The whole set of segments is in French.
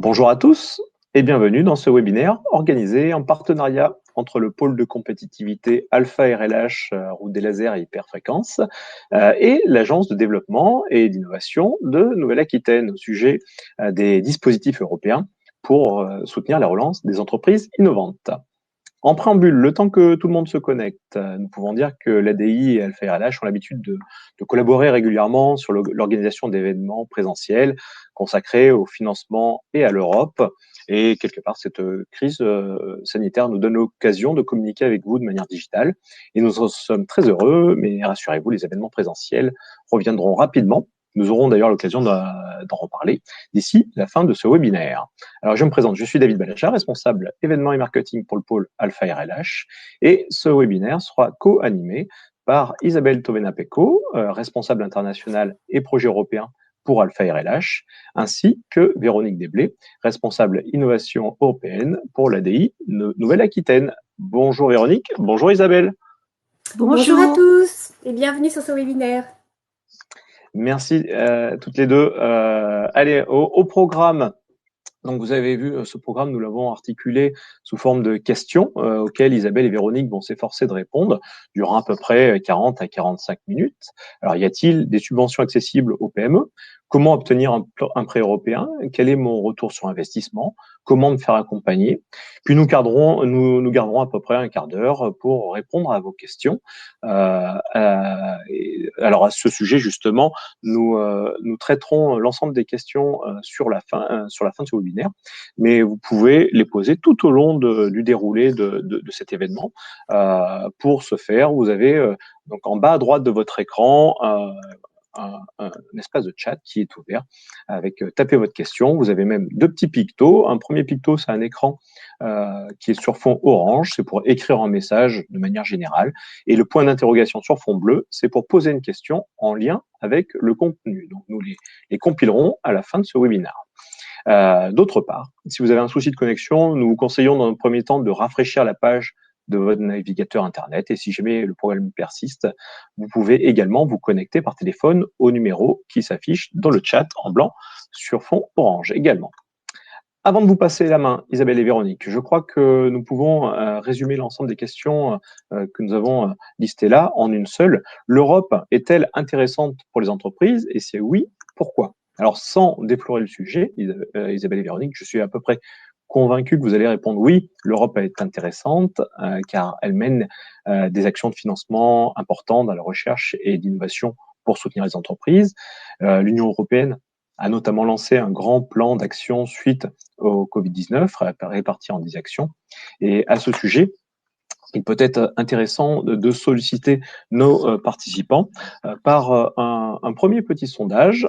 Bonjour à tous et bienvenue dans ce webinaire organisé en partenariat entre le pôle de compétitivité Alpha RLH, route des lasers et hyperfréquences, et l'agence de développement et d'innovation de Nouvelle-Aquitaine au sujet des dispositifs européens pour soutenir la relance des entreprises innovantes. En préambule, le temps que tout le monde se connecte, nous pouvons dire que l'ADI et Alpha RLH ont l'habitude de collaborer régulièrement sur l'organisation d'événements présentiels consacrés au financement et à l'Europe. Et quelque part, cette crise sanitaire nous donne l'occasion de communiquer avec vous de manière digitale. Et nous en sommes très heureux, mais rassurez-vous, les événements présentiels reviendront rapidement. Nous aurons d'ailleurs l'occasion d'en reparler d'ici la fin de ce webinaire. Alors, je me présente, je suis David Balacha, responsable événements et marketing pour le pôle Alpha RLH. Et ce webinaire sera co-animé par Isabelle Tovena-Pecco, responsable international et projet européen pour Alpha RLH, ainsi que Véronique Desblés, responsable innovation européenne pour l'ADI Nouvelle-Aquitaine. Bonjour Véronique, bonjour Isabelle. Bonjour à tous et bienvenue sur ce webinaire. Merci toutes les deux. Allez, au programme. Donc, vous avez vu, ce programme, nous l'avons articulé sous forme de questions auxquelles Isabelle et Véronique vont s'efforcer de répondre durant à peu près 40 à 45 minutes. Alors, y a-t-il des subventions accessibles aux PME? Comment obtenir un prêt européen? Quel est mon retour sur investissement? Comment me faire accompagner? Puis nous garderons à peu près un quart d'heure pour répondre à vos questions. Alors à ce sujet justement, nous traiterons l'ensemble des questions sur la fin de ce webinaire, mais vous pouvez les poser tout au long du déroulé de cet événement. Pour ce faire, vous avez donc en bas à droite de votre écran un espace de chat qui est ouvert avec tapez votre question. Vous avez même deux petits pictos. Un premier picto, c'est un écran qui est sur fond orange, c'est pour écrire un message de manière générale. Et le point d'interrogation sur fond bleu, c'est pour poser une question en lien avec le contenu. Donc nous les compilerons à la fin de ce webinaire. D'autre part, si vous avez un souci de connexion, nous vous conseillons dans un premier temps de rafraîchir la page de votre navigateur Internet. Et si jamais le problème persiste, vous pouvez également vous connecter par téléphone au numéro qui s'affiche dans le chat en blanc sur fond orange également. Avant de vous passer la main, Isabelle et Véronique, je crois que nous pouvons résumer l'ensemble des questions que nous avons listées là en une seule. L'Europe est-elle intéressante pour les entreprises? Et si oui, pourquoi? Alors, sans déplorer le sujet, Isabelle et Véronique, je suis à peu près convaincu que vous allez répondre oui, l'Europe est intéressante car elle mène des actions de financement importantes dans la recherche et d'innovation pour soutenir les entreprises. L'Union européenne a notamment lancé un grand plan d'action suite au Covid-19, réparti en 10 actions. Et à ce sujet, il peut être intéressant de solliciter nos participants par un premier petit sondage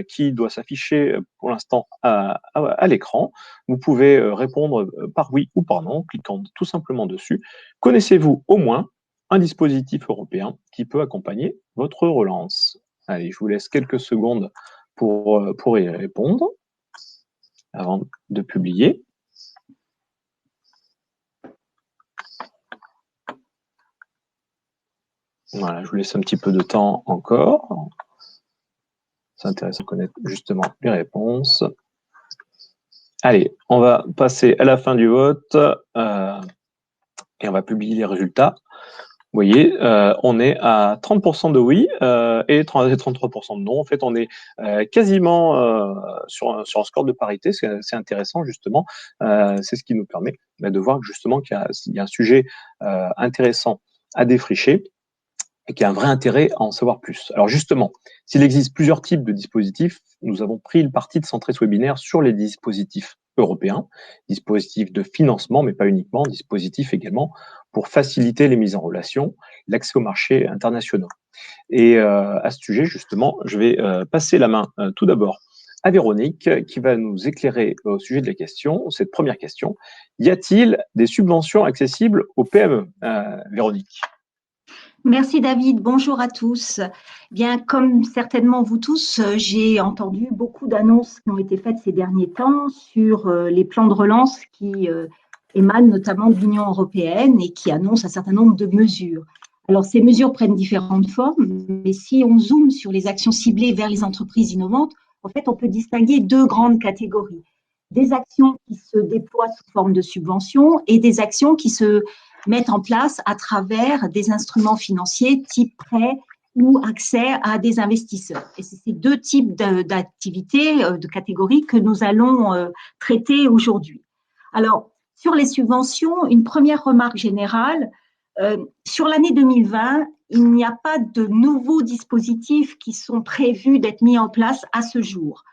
qui doit s'afficher pour l'instant à l'écran. Vous pouvez répondre par oui ou par non, en cliquant tout simplement dessus. Connaissez-vous au moins un dispositif européen qui peut accompagner votre relance? Allez, je vous laisse quelques secondes pour y répondre avant de publier. Voilà, je vous laisse un petit peu de temps encore. C'est intéressant de connaître justement les réponses. Allez, on va passer à la fin du vote et on va publier les résultats. Vous voyez, on est à 30% de oui et 33% de non. En fait, on est quasiment sur un score de parité. C'est intéressant, justement. C'est ce qui nous permet de voir justement qu'il y a un sujet intéressant à défricher et qui a un vrai intérêt à en savoir plus. Alors justement, s'il existe plusieurs types de dispositifs, nous avons pris le parti de centrer ce webinaire sur les dispositifs européens, dispositifs de financement, mais pas uniquement, dispositifs également pour faciliter les mises en relation, l'accès aux marchés internationaux. Et à ce sujet, justement, je vais passer la main tout d'abord à Véronique, qui va nous éclairer au sujet de la question, cette première question. Y a-t-il des subventions accessibles aux PME, Véronique? Merci David, bonjour à tous. Bien, comme certainement vous tous, j'ai entendu beaucoup d'annonces qui ont été faites ces derniers temps sur les plans de relance qui émanent notamment de l'Union européenne et qui annoncent un certain nombre de mesures. Alors, ces mesures prennent différentes formes, mais si on zoome sur les actions ciblées vers les entreprises innovantes, en fait, on peut distinguer deux grandes catégories. des actions qui se déploient sous forme de subventions et des actions qui se mettent en place à travers des instruments financiers type prêt ou accès à des investisseurs. Et c'est ces deux types d'activités, de catégories que nous allons traiter aujourd'hui. Alors, sur les subventions, une première remarque générale. Sur l'année 2020, il n'y a pas de nouveaux dispositifs qui sont prévus d'être mis en place à ce jour.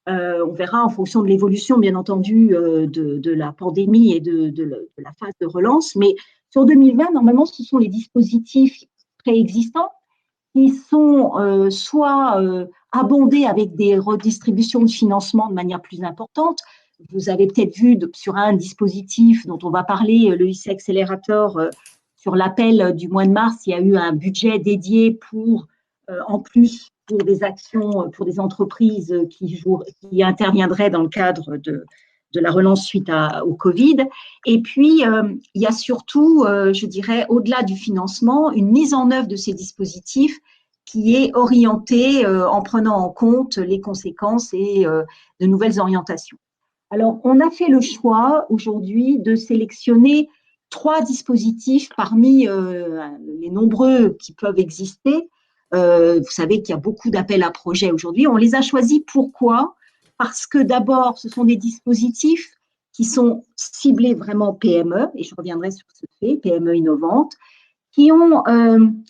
On verra en fonction de l'évolution, bien entendu, de la pandémie et de la phase de relance. Mais sur 2020, normalement, ce sont les dispositifs préexistants qui sont soit abondés avec des redistributions de financement de manière plus importante. Vous avez peut-être vu sur un dispositif dont on va parler, le IC Accelerator, sur l'appel du mois de mars, il y a eu un budget dédié pour, en plus, pour des actions, pour des entreprises qui interviendraient dans le cadre de la relance suite au Covid. Et puis, il y a surtout, je dirais, au-delà du financement, une mise en œuvre de ces dispositifs qui est orientée en prenant en compte les conséquences et de nouvelles orientations. Alors, on a fait le choix aujourd'hui de sélectionner 3 dispositifs parmi les nombreux qui peuvent exister. Vous savez qu'il y a beaucoup d'appels à projets aujourd'hui. On les a choisis. Pourquoi? Parce que d'abord, ce sont des dispositifs qui sont ciblés vraiment PME, et je reviendrai sur ce fait, PME innovantes, qui ont,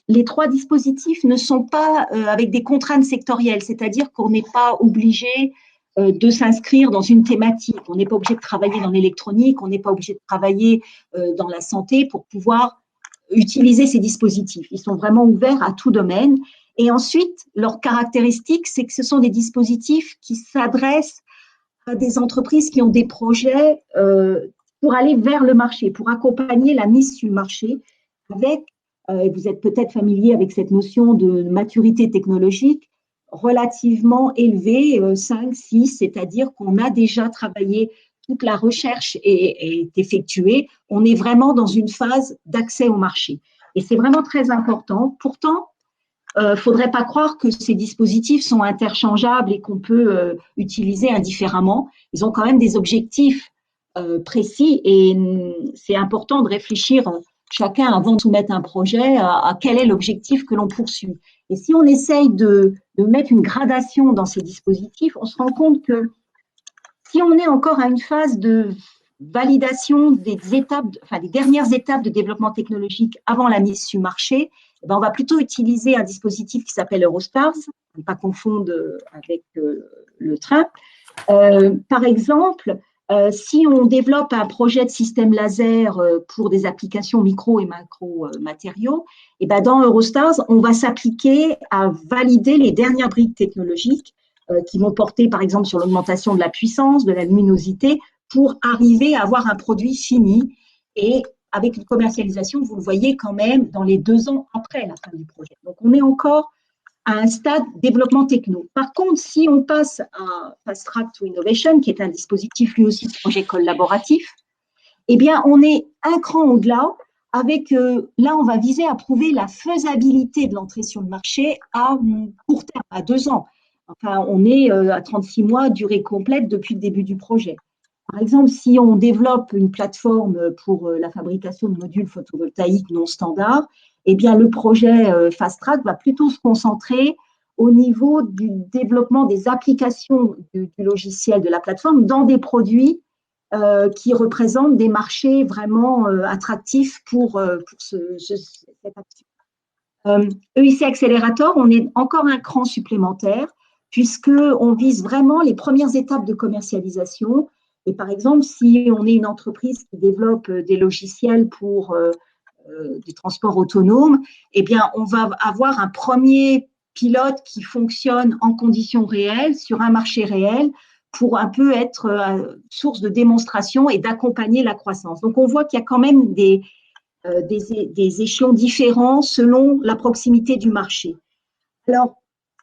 les 3 dispositifs ne sont pas avec des contraintes sectorielles, c'est-à-dire qu'on n'est pas obligé de s'inscrire dans une thématique. On n'est pas obligé de travailler dans l'électronique, on n'est pas obligé de travailler dans la santé pour pouvoir utiliser ces dispositifs. Ils sont vraiment ouverts à tout domaine. Et ensuite, leur caractéristique, c'est que ce sont des dispositifs qui s'adressent à des entreprises qui ont des projets pour aller vers le marché, pour accompagner la mise sur le marché avec, vous êtes peut-être familier avec cette notion de maturité technologique, relativement élevée, 5, 6, c'est-à-dire qu'on a déjà travaillé, toute la recherche est effectuée, on est vraiment dans une phase d'accès au marché. Et c'est vraiment très important. Pourtant, il ne faudrait pas croire que ces dispositifs sont interchangeables et qu'on peut utiliser indifféremment. Ils ont quand même des objectifs précis et c'est important de réfléchir chacun avant de soumettre un projet à quel est l'objectif que l'on poursuit. Et si on essaye de mettre une gradation dans ces dispositifs, on se rend compte que si on est encore à une phase de validation des dernières étapes de développement technologique avant la mise sur marché, on va plutôt utiliser un dispositif qui s'appelle Eurostars, ne pas confondre avec le train. Par exemple, si on développe un projet de système laser pour des applications micro et macro matériaux, et ben dans Eurostars, on va s'appliquer à valider les dernières briques technologiques qui vont porter par exemple sur l'augmentation de la puissance, de la luminosité, pour arriver à avoir un produit fini. Et avec une commercialisation, vous le voyez quand même dans les 2 ans après la fin du projet. Donc on est encore à un stade développement techno. Par contre, si on passe à Fast Track to Innovation, qui est un dispositif lui aussi de projet collaboratif, eh bien, on est un cran au-delà avec, là, on va viser à prouver la faisabilité de l'entrée sur le marché à court terme, à 2 ans. Enfin, on est à 36 mois, durée complète depuis le début du projet. Par exemple, si on développe une plateforme pour la fabrication de modules photovoltaïques non standards, eh bien, le projet Fast Track va plutôt se concentrer au niveau du développement des applications du logiciel de la plateforme dans des produits qui représentent des marchés vraiment attractifs pour cette action. EIC Accelerator, on est encore un cran supplémentaire puisqu'on vise vraiment les premières étapes de commercialisation. Et par exemple, si on est une entreprise qui développe des logiciels pour du transport autonome, eh bien, on va avoir un premier pilote qui fonctionne en conditions réelles, sur un marché réel, pour un peu être source de démonstration et d'accompagner la croissance. Donc, on voit qu'il y a quand même des échelons différents selon la proximité du marché. Alors,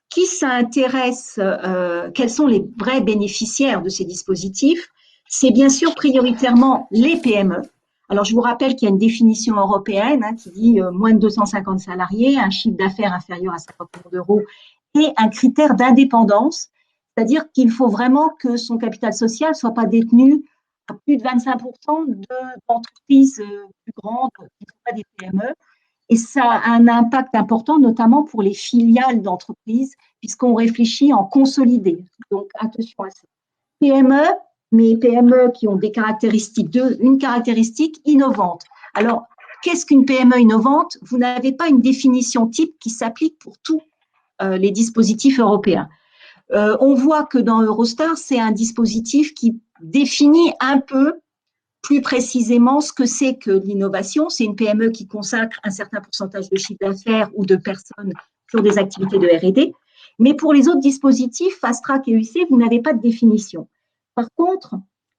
qui s'intéresse, quels sont les vrais bénéficiaires de ces dispositifs? C'est bien sûr prioritairement les PME. Alors, je vous rappelle qu'il y a une définition européenne qui dit moins de 250 salariés, un chiffre d'affaires inférieur à 50 millions d'euros et un critère d'indépendance, C'est-à-dire qu'il faut vraiment que son capital social ne soit pas détenu à plus de 25% d'entreprises plus grandes qui ne sont pas des PME. Et ça a un impact important, notamment pour les filiales d'entreprises, puisqu'on réfléchit en consolidé. Donc, attention à ça. PME, mais PME qui ont des caractéristiques, une caractéristique innovante. Alors, qu'est-ce qu'une PME innovante? Vous n'avez pas une définition type qui s'applique pour tous les dispositifs européens. On voit que dans Eurostar, c'est un dispositif qui définit un peu plus précisément ce que c'est que l'innovation. C'est une PME qui consacre un certain pourcentage de chiffre d'affaires ou de personnes sur des activités de R&D. Mais pour les autres dispositifs, Fast Track et EIC, vous n'avez pas de définition. Par contre,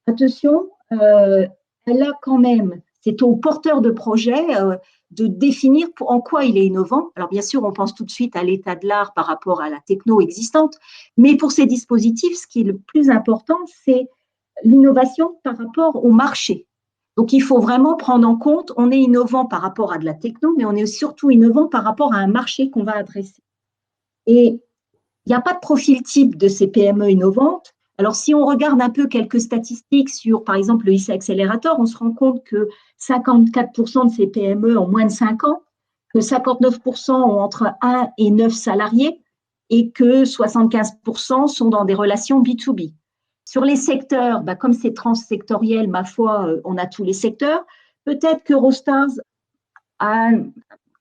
attention, elle a quand même, c'est au porteur de projet de définir en quoi il est innovant. Alors bien sûr, on pense tout de suite à l'état de l'art par rapport à la techno existante, mais pour ces dispositifs, ce qui est le plus important, c'est l'innovation par rapport au marché. Donc, il faut vraiment prendre en compte, on est innovant par rapport à de la techno, mais on est surtout innovant par rapport à un marché qu'on va adresser. Et il n'y a pas de profil type de ces PME innovantes. Alors, si on regarde un peu quelques statistiques sur, par exemple, le IC Accelerator, on se rend compte que 54% de ces PME ont moins de 5 ans, que 59% ont entre 1 et 9 salariés et que 75% sont dans des relations B2B. Sur les secteurs, comme c'est transsectoriel, ma foi, on a tous les secteurs. Peut-être que Eurostars a,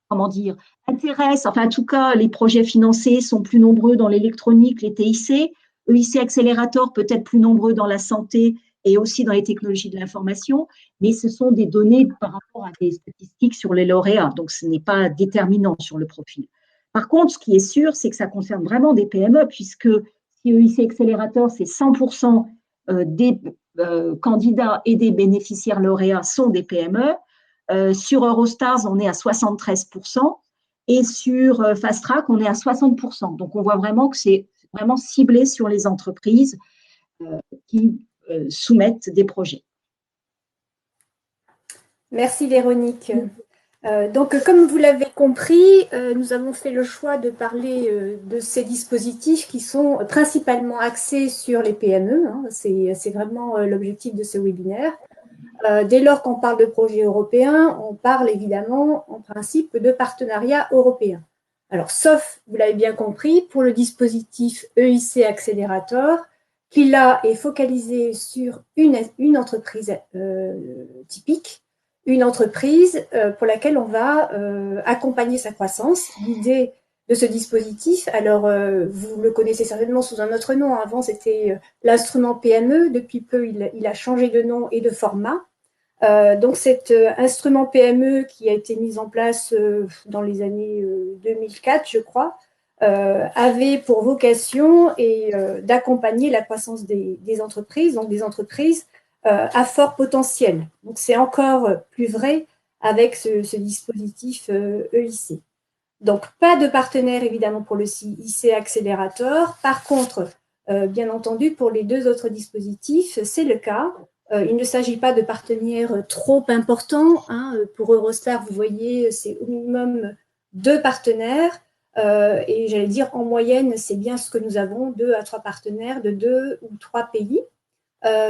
comment dire, intéresse, enfin en tout cas, les projets financés sont plus nombreux dans l'électronique, les TIC. EIC Accelerator peut-être plus nombreux dans la santé et aussi dans les technologies de l'information, mais ce sont des données par rapport à des statistiques sur les lauréats, donc ce n'est pas déterminant sur le profil. Par contre, ce qui est sûr, c'est que ça concerne vraiment des PME, puisque si EIC Accelerator, c'est 100% des candidats et des bénéficiaires lauréats sont des PME. Sur Eurostars, on est à 73%. Et sur Fast Track, on est à 60%. Donc, on voit vraiment que c'est vraiment ciblé sur les entreprises qui soumettent des projets. Merci Véronique. Donc, comme vous l'avez compris, nous avons fait le choix de parler de ces dispositifs qui sont principalement axés sur les PME. Hein. C'est vraiment l'objectif de ce webinaire. Dès lors qu'on parle de projets européens, on parle évidemment en principe de partenariat européen. Alors, sauf, vous l'avez bien compris, pour le dispositif EIC Accelerator, qui là est focalisé sur une entreprise typique, une entreprise pour laquelle on va accompagner sa croissance. L'idée de ce dispositif, alors vous le connaissez certainement sous un autre nom, avant c'était l'instrument PME, depuis peu il a changé de nom et de format. Donc cet instrument PME qui a été mis en place dans les années 2004, je crois, avait pour vocation d'accompagner la croissance des entreprises, donc des entreprises à fort potentiel. Donc, c'est encore plus vrai avec ce dispositif EIC. Donc, pas de partenaire, évidemment, pour le IC Accelerator. Par contre, bien entendu, pour les deux autres dispositifs, c'est le cas. Il ne s'agit pas de partenaires trop importants. Hein. Pour Eurostar, vous voyez, c'est au minimum 2 partenaires. Et j'allais dire, en moyenne, c'est bien ce que nous avons, 2 à 3 partenaires de 2 ou 3 pays.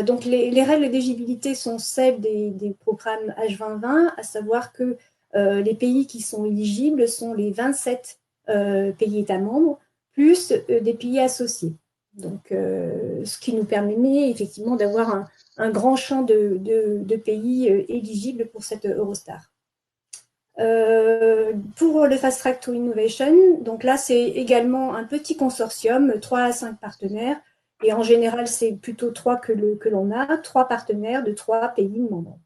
Donc, les règles d'éligibilité sont celles des programmes H2020, à savoir que les pays qui sont éligibles sont les 27 pays États membres, plus des pays associés. Donc, ce qui nous permet effectivement d'avoir un grand champ de pays éligibles pour cette Eurostar. Pour le Fast Track to Innovation, donc là, c'est également un petit consortium, 3 à 5 partenaires. Et en général, c'est plutôt 3 que l'on a, 3 partenaires de 3 pays membres.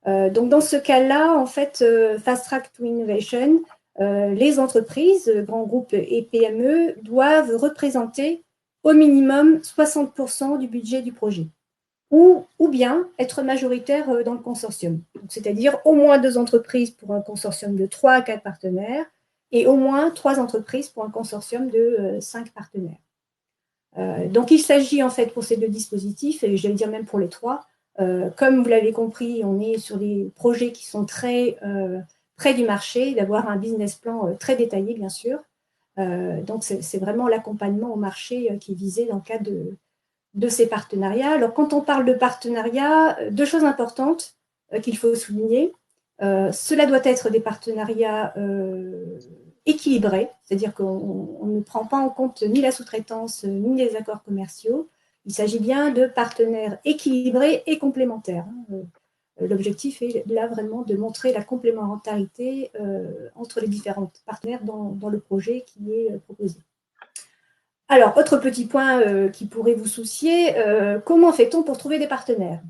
Donc, dans ce cas-là, en fait, Fast Track to Innovation, les entreprises, grands groupes et PME, doivent représenter au minimum 60% du budget du projet. Ou bien être majoritaire dans le consortium. C'est-à-dire au moins 2 entreprises pour un consortium de 3 à 4 partenaires et au moins 3 entreprises pour un consortium de 5 partenaires. Donc, il s'agit en fait pour ces 2 dispositifs, et je vais dire même pour les 3, comme vous l'avez compris, on est sur des projets qui sont très près du marché, d'avoir un business plan très détaillé, bien sûr. Donc, c'est vraiment l'accompagnement au marché qui est visé dans le cadre de ces partenariats. Alors, quand on parle de partenariat, deux choses importantes qu'il faut souligner. Cela doit être des partenariats équilibrés, c'est-à-dire qu'on ne prend pas en compte ni la sous-traitance ni les accords commerciaux. Il s'agit bien de partenaires équilibrés et complémentaires. L'objectif est là vraiment de montrer la complémentarité entre les différents partenaires dans le projet qui est proposé. Alors, autre petit point qui pourrait vous soucier, comment fait-on pour trouver des partenaires?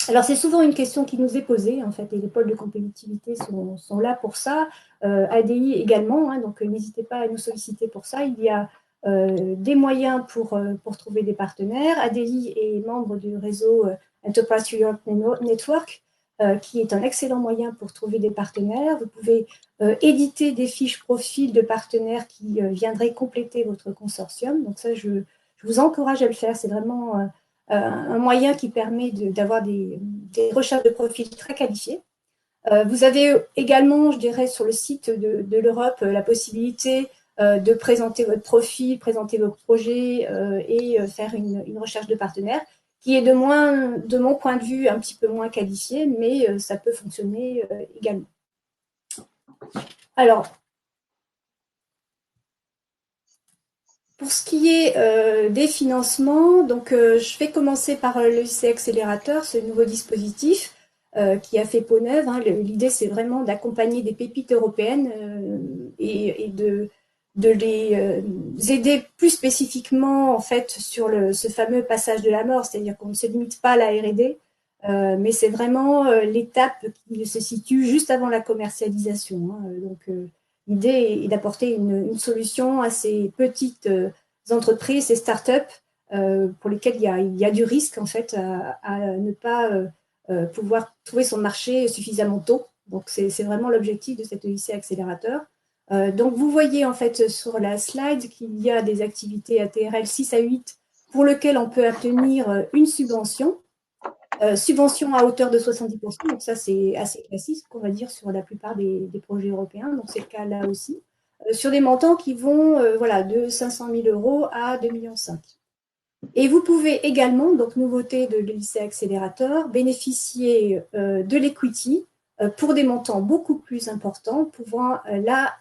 Alors, c'est souvent une question qui nous est posée, en fait, et les pôles de compétitivité sont là pour ça, ADI également, hein, donc n'hésitez pas à nous solliciter pour ça. Il y a des moyens pour trouver des partenaires. ADI est membre du réseau Enterprise Europe Network, qui est un excellent moyen pour trouver des partenaires. Vous pouvez éditer des fiches profils de partenaires qui viendraient compléter votre consortium. Donc ça, je vous encourage à le faire. C'est vraiment un moyen qui permet d'avoir des recherches de profils très qualifiées. Vous avez également, je dirais, sur le site de l'Europe, la possibilité de présenter votre profil, présenter vos projets et faire une recherche de partenaires qui est de mon point de vue un petit peu moins qualifiée, mais ça peut fonctionner également. Alors, pour ce qui est des financements, donc je vais commencer par l'EIC Accélérateur, ce nouveau dispositif qui a fait peau neuve. Hein. L'idée, c'est vraiment d'accompagner des pépites européennes et de les aider plus spécifiquement en fait sur ce fameux passage de la mort, c'est-à-dire qu'on ne se limite pas à la R&D, mais c'est vraiment l'étape qui se situe juste avant la commercialisation. Hein. Donc, l'idée est d'apporter une solution à ces petites entreprises, ces startups pour lesquelles il y a du risque en fait à ne pas pouvoir trouver son marché suffisamment tôt. Donc, c'est vraiment l'objectif de cet EIC Accélérateur. Donc, vous voyez en fait sur la slide qu'il y a des activités ATRL 6 à 8 pour lesquelles on peut obtenir une subvention. Subvention à hauteur de 70%, donc ça c'est assez classique, on va dire, sur la plupart des projets européens, donc c'est le cas là aussi, sur des montants qui vont voilà, de 500 000 € à 2,5 millions. Et vous pouvez également, donc nouveauté de l'EIC Accélérateur, bénéficier de l'equity pour des montants beaucoup plus importants, pouvant là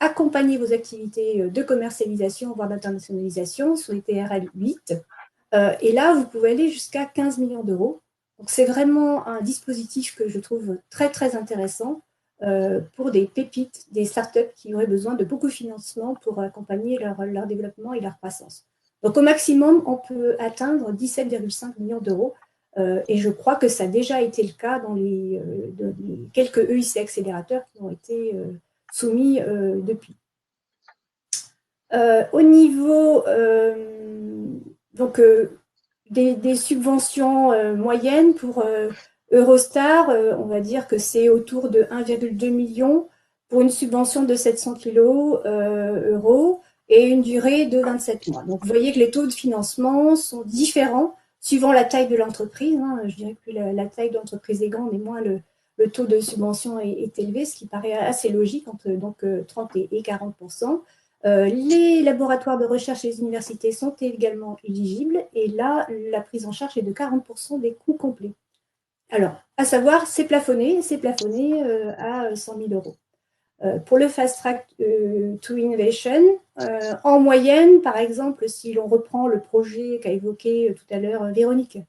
accompagner vos activités de commercialisation, voire d'internationalisation sur les TRL 8. Et là, vous pouvez aller jusqu'à 15 millions d'euros. Donc, c'est vraiment un dispositif que je trouve très, très intéressant pour des pépites, des startups qui auraient besoin de beaucoup de financement pour accompagner leur développement et leur croissance. Donc, au maximum, on peut atteindre 17,5 millions d'euros. Et je crois que ça a déjà été le cas dans les quelques EIC accélérateurs qui ont été soumis depuis. Au niveau donc, des subventions moyennes pour Eurostar, on va dire que c'est autour de 1,2 million pour une subvention de 700 € et une durée de 27 mois. Donc, vous voyez que les taux de financement sont différents suivant la taille de l'entreprise. Hein. Je dirais que plus la taille de l'entreprise est grande et moins le taux de subvention est élevé, ce qui paraît assez logique, entre donc 30 et 40%. Les laboratoires de recherche et les universités sont également éligibles et là, la prise en charge est de 40% des coûts complets. Alors, à savoir, c'est plafonné à 100 000 €. Pour le Fast Track to Innovation, en moyenne, par exemple, si l'on reprend le projet qu'a évoqué tout à l'heure Véronique,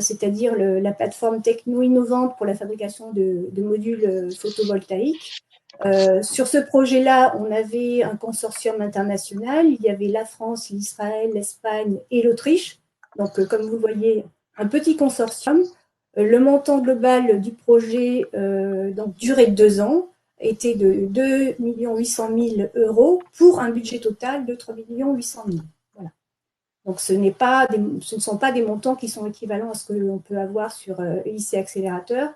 c'est-à-dire la plateforme techno-innovante pour la fabrication de modules photovoltaïques, sur ce projet-là, on avait un consortium international. Il y avait la France, l'Israël, l'Espagne et l'Autriche. Donc, comme vous le voyez, un petit consortium. Le montant global du projet, donc durée de 2 ans, était de 2 800 000 € pour un budget total de 3 800 000 €. Voilà. Donc, ce ne sont pas des montants qui sont équivalents à ce que l'on peut avoir sur EIC Accélérateur.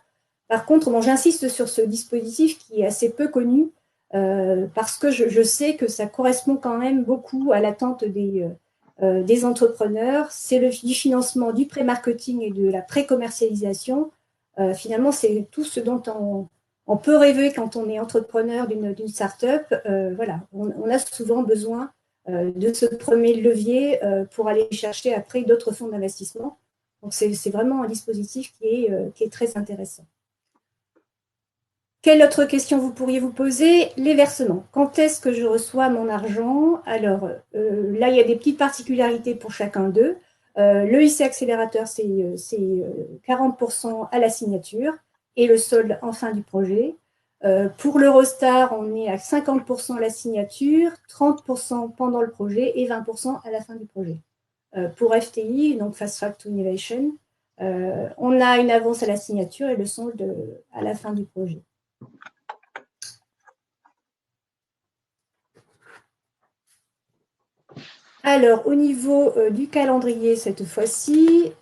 Par contre, bon, j'insiste sur ce dispositif qui est assez peu connu parce que je sais que ça correspond quand même beaucoup à l'attente des entrepreneurs. C'est du financement du pré-marketing et de la pré-commercialisation. Finalement, c'est tout ce dont on peut rêver quand on est entrepreneur d'une start-up. Voilà, on a souvent besoin de ce premier levier pour aller chercher après d'autres fonds d'investissement. Donc, c'est vraiment un dispositif qui est très intéressant. Quelle autre question vous pourriez vous poser? Les versements. Quand est-ce que je reçois mon argent? Alors, là, il y a des petites particularités pour chacun d'eux. Le IC accélérateur, c'est 40% à la signature et le solde en fin du projet. Pour l'Eurostar, on est à 50% à la signature, 30% pendant le projet et 20% à la fin du projet. Pour FTI, donc Fast Track to Innovation, on a une avance à la signature et le solde à la fin du projet. Alors, au niveau du calendrier, cette fois-ci,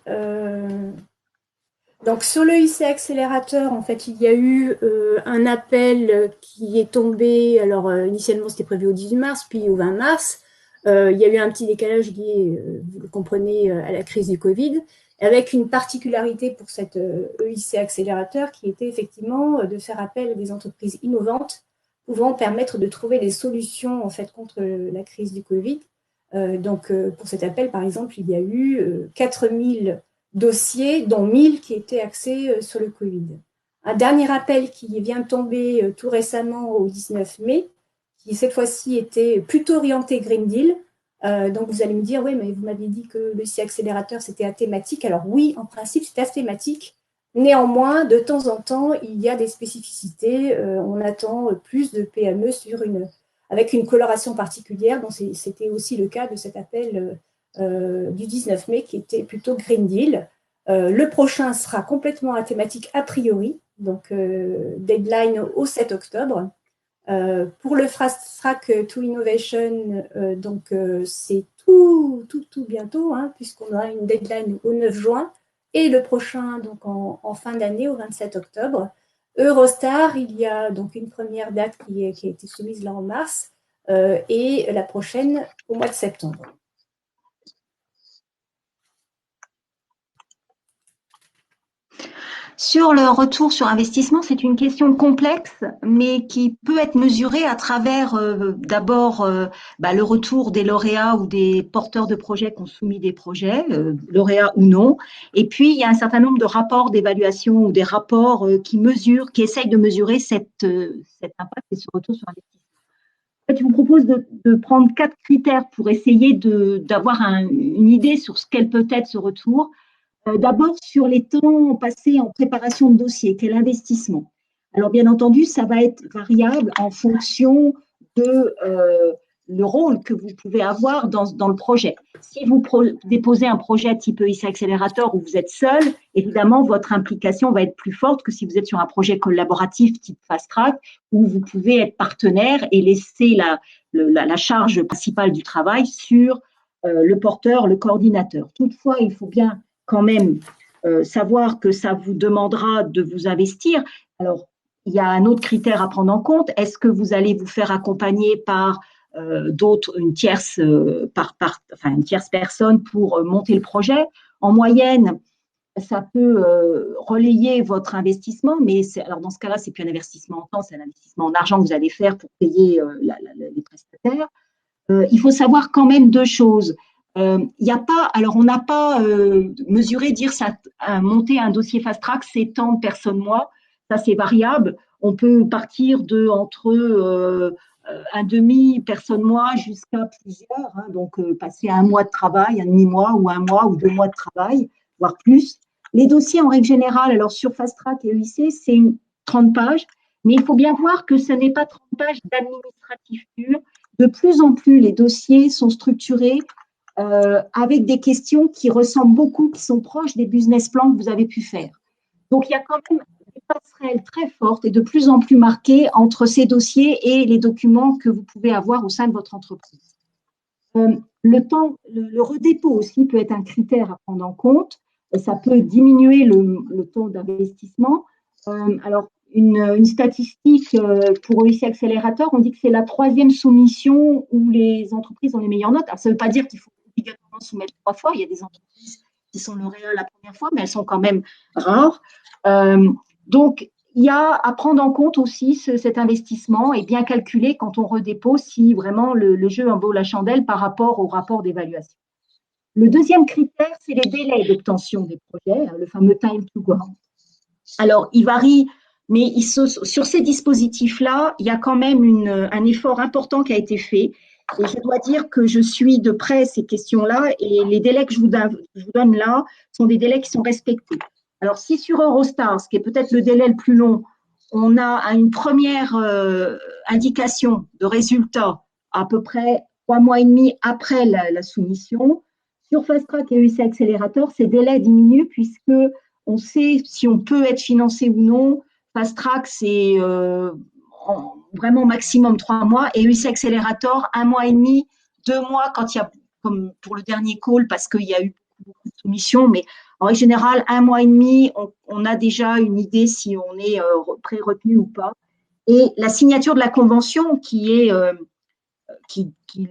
donc sur le IC accélérateur, en fait, il y a eu un appel qui est tombé, alors initialement c'était prévu au 18 mars, puis au 20 mars. Il y a eu un petit décalage lié, vous le comprenez, à la crise du Covid, avec une particularité pour cet EIC accélérateur qui était effectivement de faire appel à des entreprises innovantes pouvant permettre de trouver des solutions en fait contre la crise du Covid. Donc, pour cet appel, par exemple, il y a eu 4000 dossiers, dont 1000 qui étaient axés sur le Covid. Un dernier appel qui vient de tomber tout récemment au 19 mai, qui cette fois-ci était plutôt orienté Green Deal. Donc, vous allez me dire, oui, mais vous m'avez dit que le CI accélérateur, c'était athématique. Alors oui, en principe, c'est athématique. Néanmoins, de temps en temps, il y a des spécificités. On attend plus de PME avec une coloration particulière. Donc, c'était aussi le cas de cet appel du 19 mai qui était plutôt Green Deal. Le prochain sera complètement athématique a priori, donc deadline au 7 octobre. Pour le Fast Track to Innovation, donc c'est tout bientôt, hein, puisqu'on aura une deadline au 9 juin, et le prochain donc en fin d'année au 27 octobre. Eurostar, il y a donc une première date qui a été soumise là en mars, et la prochaine au mois de septembre. Sur le retour sur investissement, c'est une question complexe, mais qui peut être mesurée à travers d'abord le retour des lauréats ou des porteurs de projets qui ont soumis des projets, lauréats ou non. Et puis, il y a un certain nombre de rapports d'évaluation ou des rapports qui essayent de mesurer cet impact et ce retour sur investissement. En fait, je vous propose de prendre 4 critères pour essayer d'avoir une idée sur ce qu'est peut être ce retour. D'abord, sur les temps passés en préparation de dossier, quel investissement. Alors, bien entendu, ça va être variable en fonction de le rôle que vous pouvez avoir dans le projet. Si vous déposez un projet type EIC Accélérateur où vous êtes seul, évidemment, votre implication va être plus forte que si vous êtes sur un projet collaboratif type Fast Track où vous pouvez être partenaire et laisser la charge principale du travail sur le porteur, le coordinateur. Toutefois, il faut bien quand même savoir que ça vous demandera de vous investir. Alors, il y a un autre critère à prendre en compte. Est-ce que vous allez vous faire accompagner par une tierce personne pour monter le projet? En moyenne, ça peut relayer votre investissement, mais alors dans ce cas-là, c'est plus un investissement en temps, c'est un investissement en argent que vous allez faire pour payer les prestataires. Il faut savoir quand même 2 choses. On n'a pas mesuré, dire ça, monter un dossier fast track, c'est tant de personnes mois, ça c'est variable. On peut partir entre un demi personne mois jusqu'à plusieurs, hein, donc passer 1 mois de travail, un demi-mois ou 1 mois ou 2 mois de travail, voire plus. Les dossiers en règle générale, alors sur fast track et EIC, c'est 30 pages, mais il faut bien voir que ce n'est pas 30 pages d'administratif pur. De plus en plus, les dossiers sont structurés avec des questions qui ressemblent beaucoup, qui sont proches des business plans que vous avez pu faire. Donc, il y a quand même des passerelles très fortes et de plus en plus marquées entre ces dossiers et les documents que vous pouvez avoir au sein de votre entreprise. Le redépôt aussi peut être un critère à prendre en compte. Ça peut diminuer le taux d'investissement. Alors, une statistique pour EIC Accélérateur, on dit que c'est la 3e soumission où les entreprises ont les meilleures notes. Alors, ça ne veut pas dire qu'il faut obligatoirement soumettre 3 fois. Il y a des entreprises qui sont lauréats la première fois, mais elles sont quand même rares. Donc, il y a à prendre en compte aussi cet investissement et bien calculer quand on redépose si vraiment le jeu en vaut la chandelle par rapport au rapport d'évaluation. Le deuxième critère, c'est les délais d'obtention des projets, le fameux time to grant. Alors, il varie, mais sur ces dispositifs-là, il y a quand même un effort important qui a été fait. Et je dois dire que je suis de près ces questions-là et les délais que je vous donne là sont des délais qui sont respectés. Alors, si sur Eurostars, qui est peut-être le délai le plus long, on a une première indication de résultat à peu près 3 mois et demi après la soumission, sur Fast Track et EUC Accelerator, ces délais diminuent puisque on sait si on peut être financé ou non. Fast Track, c'est vraiment maximum 3 mois et EUC Accelerator, 1 mois et demi, 2 mois quand il y a, comme pour le dernier call, parce qu'il y a eu beaucoup de soumissions, mais en règle générale, 1 mois et demi, on a déjà une idée si on est pré-retenu ou pas. Et la signature de la convention qui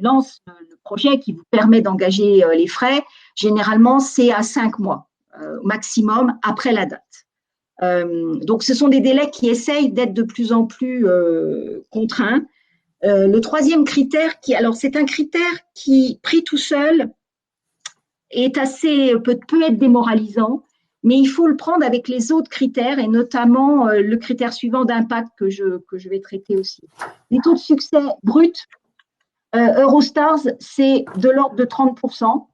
lance le projet, qui vous permet d'engager les frais, généralement, c'est à 5 mois maximum après la date. Donc, ce sont des délais qui essayent d'être de plus en plus contraints. Le troisième critère, alors c'est un critère qui, pris tout seul, peut être démoralisant, mais il faut le prendre avec les autres critères et notamment le critère suivant d'impact que je vais traiter aussi. Les taux de succès bruts, Eurostars, c'est de l'ordre de 30%.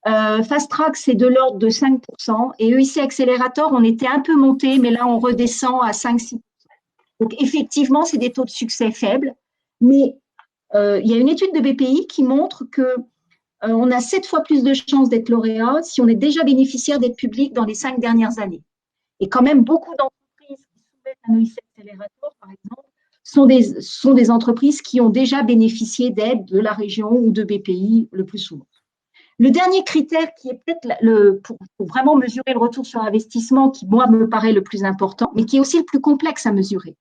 Fast Track, c'est de l'ordre de 5%. Et EUC Accelerator, on était un peu monté, mais là, on redescend à 5-6%. Donc, effectivement, c'est des taux de succès faibles. Mais il y a une étude de BPI qui montre qu'on a 7 fois plus de chances d'être lauréat si on est déjà bénéficiaire d'aide publique dans les 5 dernières années. Et quand même, beaucoup d'entreprises qui soumettent un EUC Accelerator, par exemple, sont des entreprises qui ont déjà bénéficié d'aide de la région ou de BPI le plus souvent. Le dernier critère qui est peut-être pour vraiment mesurer le retour sur investissement, qui moi me paraît le plus important, mais qui est aussi le plus complexe à mesurer.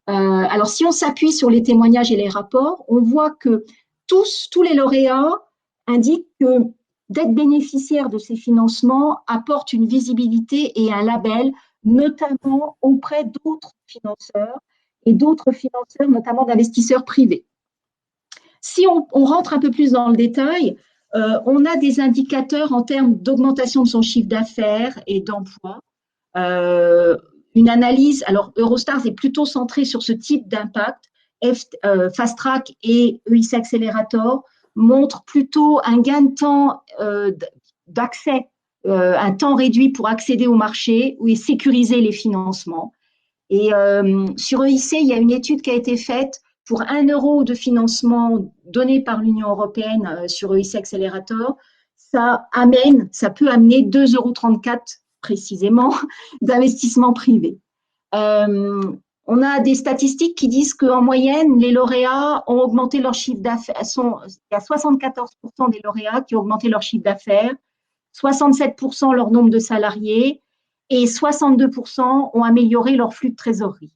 Alors si on s'appuie sur les témoignages et les rapports, on voit que tous les lauréats indiquent que d'être bénéficiaire de ces financements apporte une visibilité et un label, notamment auprès d'autres financeurs et d'autres financeurs, notamment d'investisseurs privés. Si on rentre un peu plus dans le détail, on a des indicateurs en termes d'augmentation de son chiffre d'affaires et d'emploi. Une analyse, alors Eurostars est plutôt centré sur ce type d'impact. Fast Track et EUC Accelerator montrent plutôt un gain de temps d'accès, un temps réduit pour accéder au marché et sécuriser les financements. Et sur EIC, il y a une étude qui a été faite pour 1 euro de financement donné par l'Union européenne sur EIC Accelerator. Ça peut amener 2,34 € précisément d'investissement privé. On a des statistiques qui disent qu'en moyenne, les lauréats ont augmenté leur chiffre d'affaires. Il y a 74% des lauréats qui ont augmenté leur chiffre d'affaires, 67% leur nombre de salariés et 62% ont amélioré leur flux de trésorerie.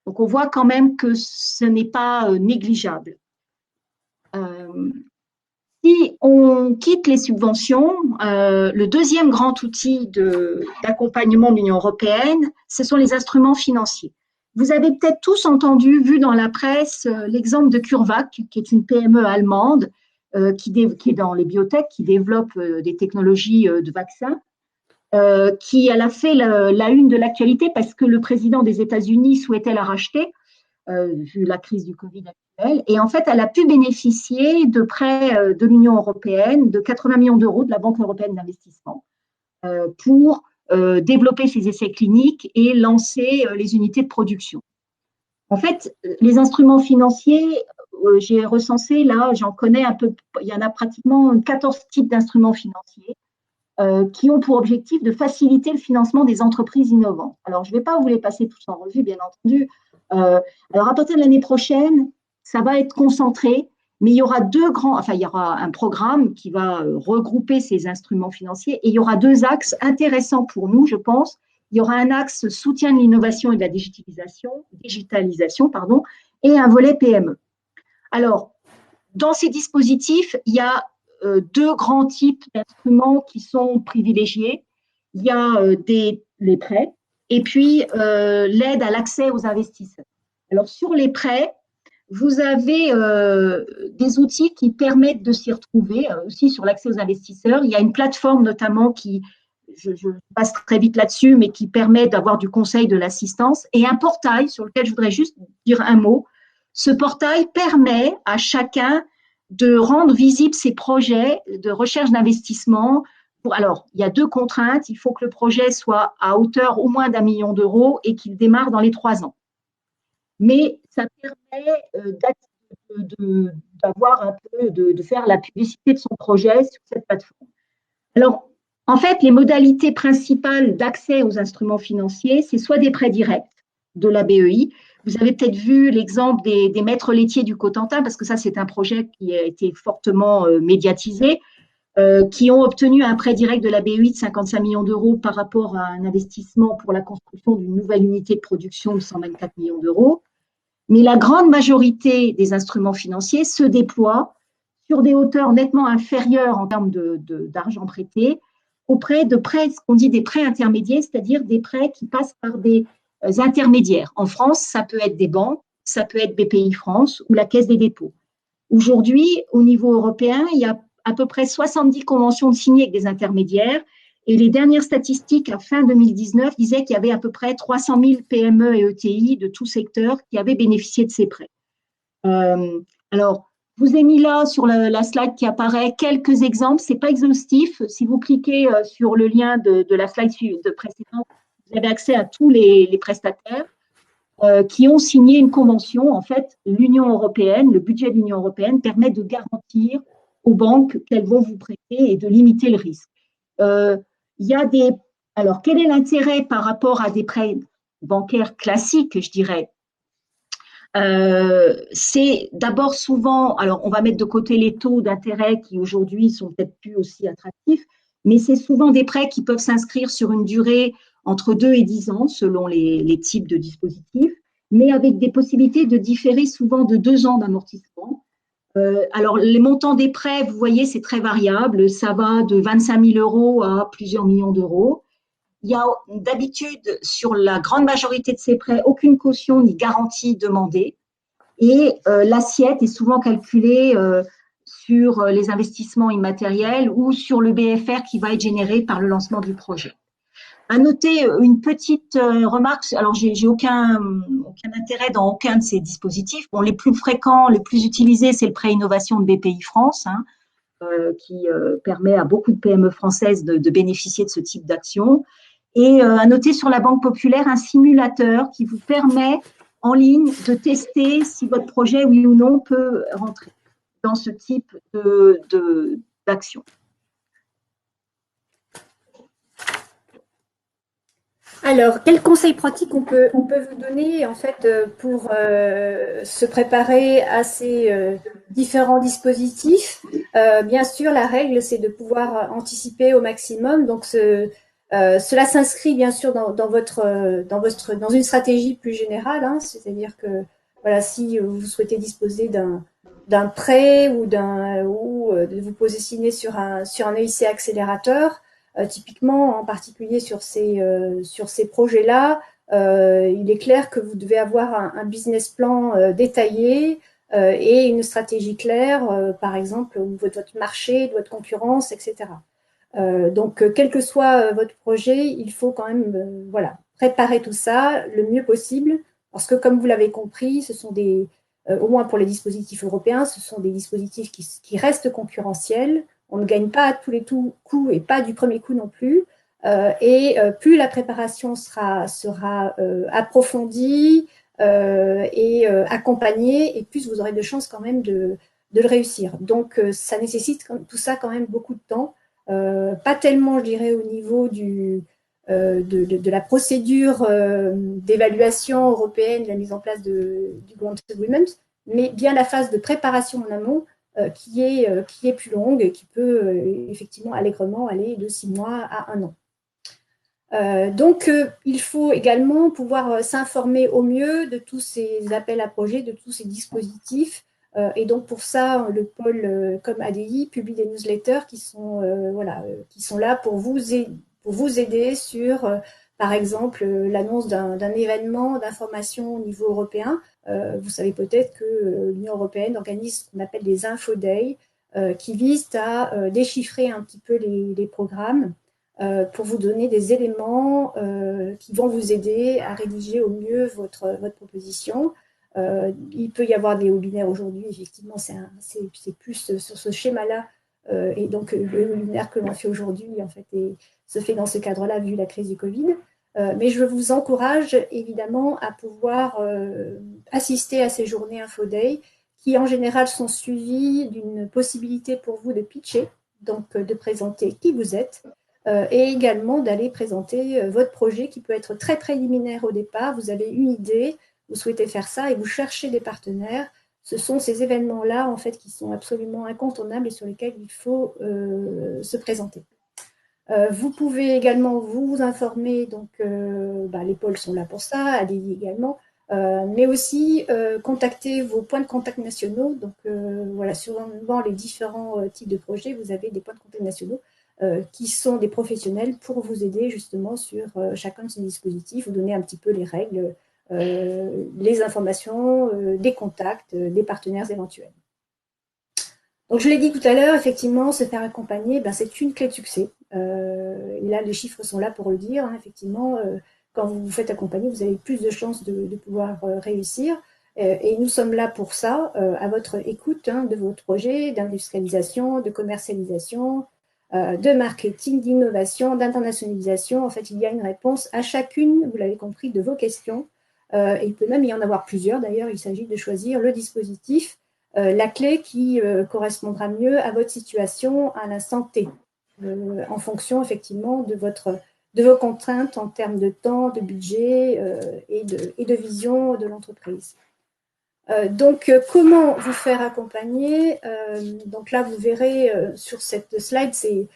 Donc, on voit quand même que ce n'est pas négligeable. Si on quitte les subventions, le deuxième grand outil d'accompagnement de l'Union européenne, ce sont les instruments financiers. Vous avez peut-être tous vu dans la presse, l'exemple de CureVac, qui est une PME allemande qui est dans les biotech, qui développe des technologies de vaccins, elle a fait la une de l'actualité parce que le président des États-Unis souhaitait la racheter, vu la crise du Covid actuelle. Et en fait, elle a pu bénéficier de prêts de l'Union européenne de 80 millions d'euros de la Banque européenne d'investissement pour développer ses essais cliniques et lancer les unités de production. En fait, les instruments financiers, j'ai recensé là, j'en connais un peu, il y en a pratiquement 14 types d'instruments financiers qui ont pour objectif de faciliter le financement des entreprises innovantes. Alors, je ne vais pas vous les passer tous en revue, bien entendu. Alors, à partir de l'année prochaine, ça va être concentré, mais il y aura il y aura un programme qui va regrouper ces instruments financiers et il y aura 2 axes intéressants pour nous, je pense. Il y aura un axe soutien de l'innovation et de la digitalisation, et un volet PME. Alors, dans ces dispositifs, il y a 2 grands types d'instruments qui sont privilégiés. Il y a les prêts, et puis l'aide à l'accès aux investisseurs. Alors, sur les prêts, vous avez des outils qui permettent de s'y retrouver, aussi sur l'accès aux investisseurs. Il y a une plateforme notamment qui, je passe très vite là-dessus, mais qui permet d'avoir du conseil, de l'assistance, et un portail sur lequel je voudrais juste dire un mot. Ce portail permet à chacun de rendre visibles ses projets de recherche d'investissement. Alors, il y a deux contraintes. Il faut que le projet soit à hauteur au moins d'1 million d'euros et qu'il démarre dans les 3 ans. Mais ça permet d'avoir un peu, de faire la publicité de son projet sur cette plateforme. Alors, en fait, les modalités principales d'accès aux instruments financiers, c'est soit des prêts directs de la BEI. Vous avez peut-être vu l'exemple des maîtres laitiers du Cotentin, parce que ça, c'est un projet qui a été fortement médiatisé, qui ont obtenu un prêt direct de la BEI de 55 millions d'euros par rapport à un investissement pour la construction d'une nouvelle unité de production de 124 millions d'euros. Mais la grande majorité des instruments financiers se déploient sur des hauteurs nettement inférieures en termes d'argent prêté auprès de prêts, ce qu'on dit des prêts intermédiaires, c'est-à-dire des prêts qui passent par des intermédiaires. En France, ça peut être des banques, ça peut être BPI France ou la Caisse des dépôts. Aujourd'hui, au niveau européen, il y a à peu près 70 conventions signées avec des intermédiaires. Et les dernières statistiques à fin 2019 disaient qu'il y avait à peu près 300 000 PME et ETI de tout secteur qui avaient bénéficié de ces prêts. Alors, je vous ai mis là sur la slide qui apparaît quelques exemples. Ce n'est pas exhaustif. Si vous cliquez sur le lien de la slide précédente, vous avez accès à tous les prestataires qui ont signé une convention. En fait, l'Union européenne, le budget de l'Union européenne permet de garantir aux banques qu'elles vont vous prêter et de limiter le risque. Il y a des… Alors, quel est l'intérêt par rapport à des prêts bancaires classiques, je dirais? C'est d'abord souvent… Alors, on va mettre de côté les taux d'intérêt qui aujourd'hui sont peut-être plus aussi attractifs, mais c'est souvent des prêts qui peuvent s'inscrire sur une durée entre 2 et 10 ans selon les types de dispositifs, mais avec des possibilités de différer souvent de 2 ans d'amortissement. Alors, les montants des prêts, vous voyez, c'est très variable. Ça va de 25 000 euros à plusieurs millions d'euros. Il y a d'habitude, sur la grande majorité de ces prêts, aucune caution ni garantie demandée. Et l'assiette est souvent calculée sur les investissements immatériels ou sur le BFR qui va être généré par le lancement du projet. À noter une petite remarque, alors j'ai aucun intérêt dans aucun de ces dispositifs. Bon, les plus fréquents, les plus utilisés, c'est le prêt innovation de BPI France, qui permet à beaucoup de PME françaises de bénéficier de ce type d'action. Et à noter sur la Banque Populaire un simulateur qui vous permet en ligne de tester si votre projet, oui ou non, peut rentrer dans ce type d'action. Alors, quels conseils pratiques on peut vous donner en fait pour se préparer à ces différents dispositifs? Bien sûr, la règle, c'est de pouvoir anticiper au maximum. Donc, cela s'inscrit bien sûr dans une stratégie plus générale, hein, c'est-à-dire que voilà, si vous souhaitez disposer d'un prêt ou de vous positionner sur un EIC accélérateur, typiquement, en particulier sur ces projets-là, il est clair que vous devez avoir un business plan détaillé et une stratégie claire, par exemple, au niveau de votre marché, de votre concurrence, etc. Donc, quel que soit votre projet, il faut quand même voilà, préparer tout ça le mieux possible, parce que, comme vous l'avez compris, ce sont au moins pour les dispositifs européens, ce sont des dispositifs qui restent concurrentiels. On ne gagne pas à tous les coups et pas du premier coup non plus. Et plus la préparation sera approfondie et accompagnée, et plus vous aurez de chances quand même de le réussir. Donc, ça nécessite tout ça quand même beaucoup de temps. Pas tellement, je dirais, au niveau de la procédure d'évaluation européenne, de la mise en place du Grant Agreement, mais bien la phase de préparation en amont qui est plus longue et qui peut effectivement allègrement aller de 6 mois à 1 an. Donc, il faut également pouvoir s'informer au mieux de tous ces appels à projets, de tous ces dispositifs. Et donc, pour ça, le pôle comme ADI publie des newsletters qui sont là pour vous aider sur par exemple l'annonce d'un événement d'information au niveau européen. Vous savez peut-être que l'Union européenne organise ce qu'on appelle des Info-Days, qui visent à déchiffrer un petit peu les programmes pour vous donner des éléments qui vont vous aider à rédiger au mieux votre proposition. Il peut y avoir des webinaires aujourd'hui, effectivement, c'est plus sur ce schéma-là. Et donc, le webinaire que l'on fait aujourd'hui, en fait, se fait dans ce cadre-là, vu la crise du Covid. Mais je vous encourage, évidemment, à pouvoir assister à ces journées Info-Day, qui, en général, sont suivies d'une possibilité pour vous de pitcher, donc de présenter qui vous êtes, et également d'aller présenter votre projet, qui peut être très préliminaire au départ. Vous avez une idée, vous souhaitez faire ça et vous cherchez des partenaires. Ce sont ces événements-là, en fait, qui sont absolument incontournables et sur lesquels il faut se présenter. Vous pouvez également vous informer, donc les pôles sont là pour ça, ADI également, mais aussi contacter vos points de contact nationaux. Donc voilà, sur les différents types de projets, vous avez des points de contact nationaux qui sont des professionnels pour vous aider justement sur chacun de ces dispositifs, vous donner un petit peu les règles, les informations, des contacts, des partenaires éventuels. Donc, je l'ai dit tout à l'heure, effectivement, se faire accompagner, c'est une clé de succès. Et là, les chiffres sont là pour le dire. Hein, effectivement, quand vous vous faites accompagner, vous avez plus de chances de pouvoir réussir. Et nous sommes là pour ça, à votre écoute de votre projet d'industrialisation, de commercialisation, de marketing, d'innovation, d'internationalisation. En fait, il y a une réponse à chacune, vous l'avez compris, de vos questions. Et il peut même y en avoir plusieurs. D'ailleurs, il s'agit de choisir le dispositif, la clé qui correspondra mieux à votre situation à l'instant T, en fonction effectivement de vos contraintes en termes de temps, de budget et de vision de l'entreprise. Donc, comment vous faire accompagner? Donc là, vous verrez sur cette slide, c'est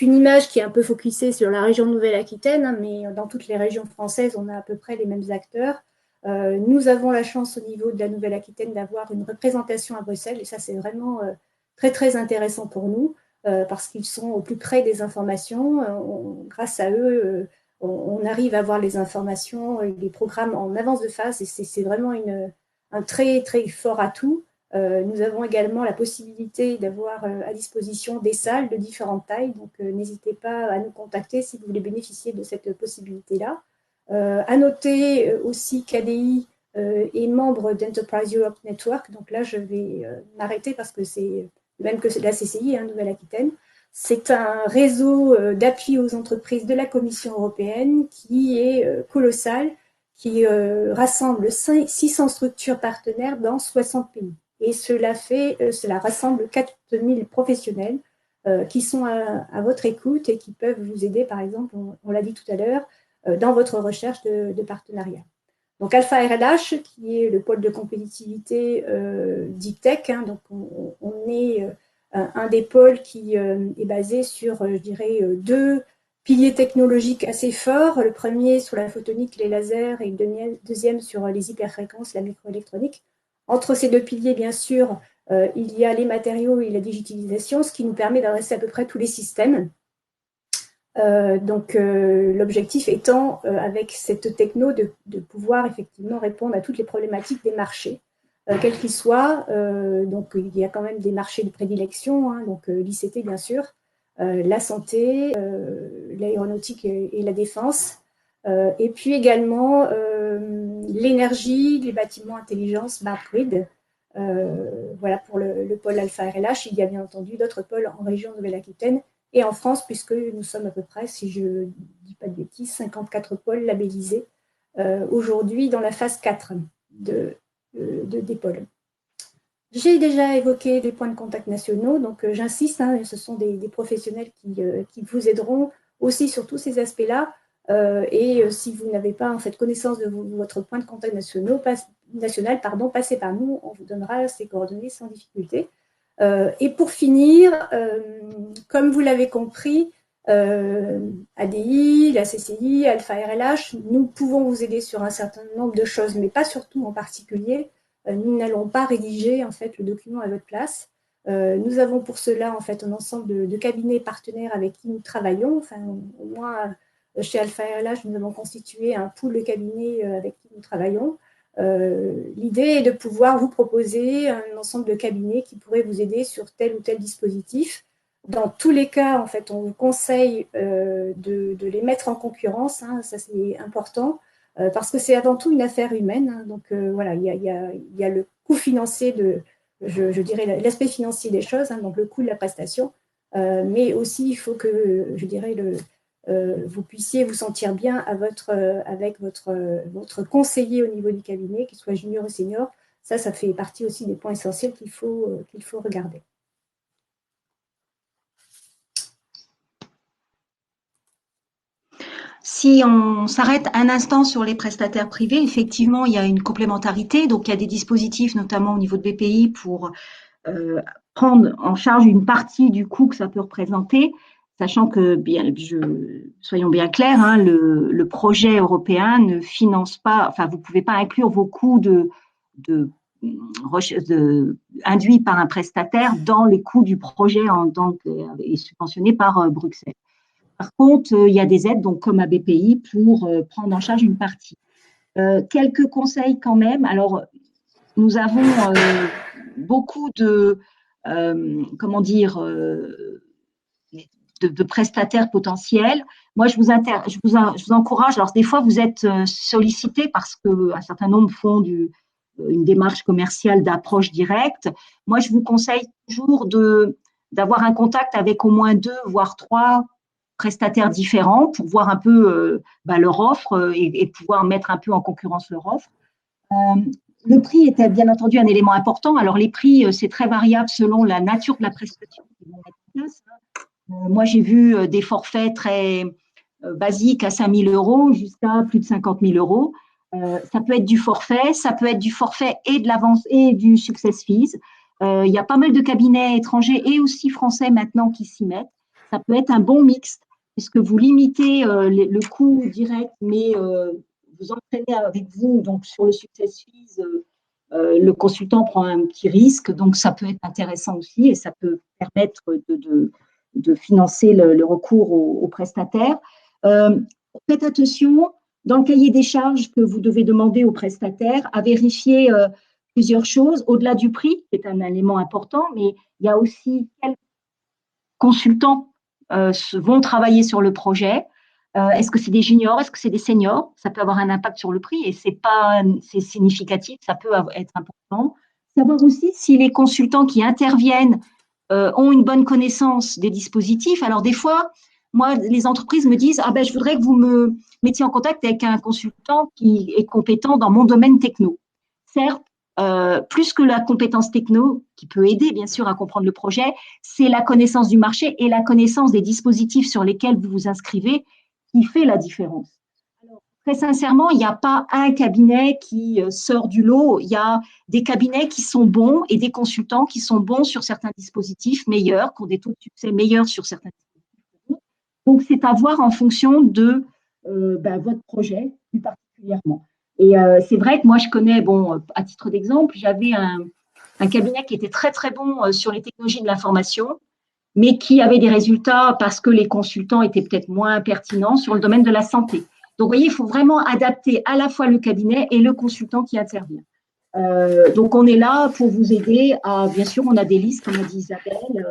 une image qui est un peu focusée sur la région de Nouvelle-Aquitaine, hein, mais dans toutes les régions françaises, on a à peu près les mêmes acteurs. Nous avons la chance au niveau de la Nouvelle-Aquitaine d'avoir une représentation à Bruxelles, et ça, c'est vraiment très, très intéressant pour nous, parce qu'ils sont au plus près des informations. Grâce à eux, on arrive à avoir les informations, les programmes en avance de phase, et c'est vraiment un très, très fort atout. Nous avons également la possibilité d'avoir à disposition des salles de différentes tailles, donc n'hésitez pas à nous contacter si vous voulez bénéficier de cette possibilité-là. À noter aussi qu'ADI est membre d'Enterprise Europe Network, donc là je vais m'arrêter parce que c'est même que la CCI, Nouvelle-Aquitaine. C'est un réseau d'appui aux entreprises de la Commission européenne qui est colossal, qui rassemble 600 structures partenaires dans 60 pays. Et cela rassemble 4000 professionnels qui sont à votre écoute et qui peuvent vous aider, par exemple, on l'a dit tout à l'heure, dans votre recherche de partenariat. Donc Alpha RLH, qui est le pôle de compétitivité Deep Tech, hein, donc on est un des pôles qui est basé sur, je dirais, deux piliers technologiques assez forts. Le premier sur la photonique, les lasers, et le deuxième sur les hyperfréquences, la microélectronique. Entre ces deux piliers, bien sûr, il y a les matériaux et la digitalisation, ce qui nous permet d'adresser à peu près tous les systèmes. Donc, l'objectif étant, avec cette techno, de pouvoir effectivement répondre à toutes les problématiques des marchés, quels qu'ils soient. Donc, il y a quand même des marchés de prédilection, hein, donc l'ICT, bien sûr, la santé, l'aéronautique et la défense, et puis également l'énergie, les bâtiments intelligents, smart grid. Voilà pour le pôle Alpha RLH. Il y a bien entendu d'autres pôles en région Nouvelle-Aquitaine et en France, puisque nous sommes à peu près, si je ne dis pas de bêtises, 54 pôles labellisés aujourd'hui dans la phase 4 des pôles. J'ai déjà évoqué les points de contact nationaux, donc j'insiste, hein, ce sont des professionnels qui vous aideront aussi sur tous ces aspects-là. Et si vous n'avez pas en fait connaissance de votre point de contact national, passez par nous, on vous donnera ces coordonnées sans difficulté. Et pour finir, comme vous l'avez compris, ADI, la CCI, Alpha RLH, nous pouvons vous aider sur un certain nombre de choses, mais pas surtout en particulier. Nous n'allons pas rédiger en fait le document à votre place. Nous avons pour cela en fait un ensemble de cabinets partenaires avec qui nous travaillons, enfin au moins chez Alpha RLH, nous avons constitué un pool de cabinets avec qui nous travaillons. L'idée est de pouvoir vous proposer un ensemble de cabinets qui pourraient vous aider sur tel ou tel dispositif. Dans tous les cas, en fait, on vous conseille de les mettre en concurrence, hein, ça c'est important, parce que c'est avant tout une affaire humaine. Hein, donc voilà, il y a le coût financier je dirais l'aspect financier des choses, hein, donc le coût de la prestation, mais aussi il faut que, je dirais, vous puissiez vous sentir bien avec votre conseiller au niveau du cabinet, qu'il soit junior ou senior. Ça fait partie aussi des points essentiels qu'il faut regarder. Si on s'arrête un instant sur les prestataires privés, effectivement, il y a une complémentarité. Donc, il y a des dispositifs, notamment au niveau de BPI, pour prendre en charge une partie du coût que ça peut représenter, sachant que, soyons bien clairs, hein, le projet européen ne finance pas, enfin, vous ne pouvez pas inclure vos coûts induits par un prestataire dans les coûts du projet en tant que subventionné par Bruxelles. Par contre, il y a des aides, donc comme à BPI, pour prendre en charge une partie. Quelques conseils quand même. Alors, nous avons beaucoup de prestataires potentiels. Moi, je vous encourage. Alors, des fois, vous êtes sollicité parce qu'un certain nombre font une démarche commerciale d'approche directe. Moi, je vous conseille toujours d'avoir un contact avec au moins 2, voire 3 prestataires différents pour voir un peu leur offre et pouvoir mettre un peu en concurrence leur offre. Le prix était bien entendu un élément important. Alors, les prix, c'est très variable selon la nature de la prestation qu'ils vont mettre en place. Moi, j'ai vu des forfaits très basiques à 5 000 € jusqu'à plus de 50 000 €. Ça peut être du forfait, ça peut être du forfait et de l'avance et du success fees. Il y a pas mal de cabinets étrangers et aussi français maintenant qui s'y mettent. Ça peut être un bon mixte puisque vous limitez le coût direct, mais vous entraînez avec vous, donc sur le success fees, le consultant prend un petit risque, donc ça peut être intéressant aussi et ça peut permettre de financer le recours aux prestataires. Faites attention, dans le cahier des charges que vous devez demander aux prestataires, à vérifier plusieurs choses, au-delà du prix, qui est un élément important, mais il y a aussi quels consultants vont travailler sur le projet. Est-ce que c'est des juniors? Est-ce que c'est des seniors? Ça peut avoir un impact sur le prix et c'est significatif, ça peut être important. Savoir aussi si les consultants qui interviennent ont une bonne connaissance des dispositifs. Alors, des fois, moi, les entreprises me disent « Ah ben, je voudrais que vous me mettiez en contact avec un consultant qui est compétent dans mon domaine techno. » Certes, plus que la compétence techno, qui peut aider bien sûr à comprendre le projet, c'est la connaissance du marché et la connaissance des dispositifs sur lesquels vous vous inscrivez qui fait la différence. Alors, très sincèrement, il n'y a pas un cabinet qui sort du lot, il y a des cabinets qui sont bons et des consultants qui sont bons sur certains dispositifs meilleurs, qui ont des taux de succès meilleurs sur certains dispositifs. Donc, c'est à voir en fonction de votre projet plus particulièrement. Et c'est vrai que moi, je connais, à titre d'exemple, j'avais un cabinet qui était très, très bon sur les technologies de l'information, mais qui avait des résultats parce que les consultants étaient peut-être moins pertinents sur le domaine de la santé. Donc, vous voyez, il faut vraiment adapter à la fois le cabinet et le consultant qui intervient. Donc, on est là pour vous aider à, bien sûr, on a des listes, comme a dit Isabelle,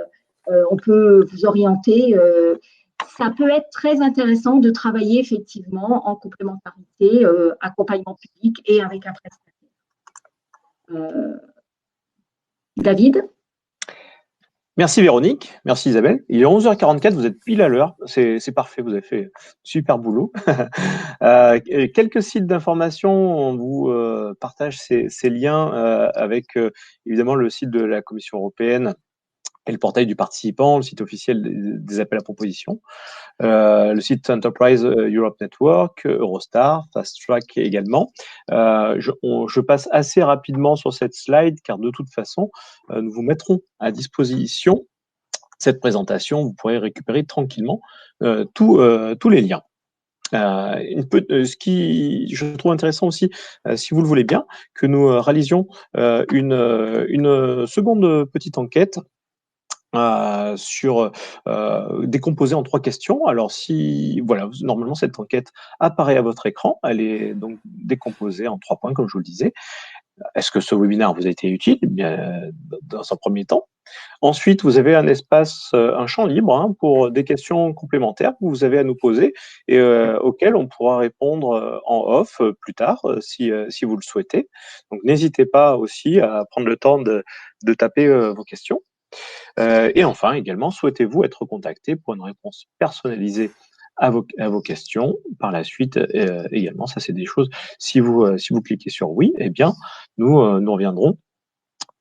on peut vous orienter. Ça peut être très intéressant de travailler effectivement en complémentarité, accompagnement public et avec un prestataire. David? Merci Véronique, merci Isabelle. Il est 11h44, vous êtes pile à l'heure, c'est parfait, vous avez fait super boulot. Quelques sites d'information, on vous partage ces liens avec évidemment le site de la Commission européenne et le portail du participant, le site officiel des appels à propositions, le site Enterprise Europe Network, Eurostar, Fast Track également. Je passe assez rapidement sur cette slide car de toute façon, nous vous mettrons à disposition cette présentation. Vous pourrez récupérer tranquillement tous les liens. Ce qui je trouve intéressant aussi, si vous le voulez bien, que nous réalisions une seconde petite enquête décomposée en 3 questions. Alors si voilà, normalement cette enquête apparaît à votre écran, elle est donc décomposée en 3 points comme je vous le disais. Est-ce que ce webinaire vous a été utile? Eh bien, dans un premier temps. Ensuite, vous avez un espace, un champ libre hein, pour des questions complémentaires que vous avez à nous poser et auxquelles on pourra répondre en off plus tard si vous le souhaitez. Donc n'hésitez pas aussi à prendre le temps de taper vos questions. Et enfin, également, souhaitez-vous être contacté pour une réponse personnalisée à vos questions par la suite également. Ça, c'est des choses, si vous cliquez sur oui, eh bien, nous reviendrons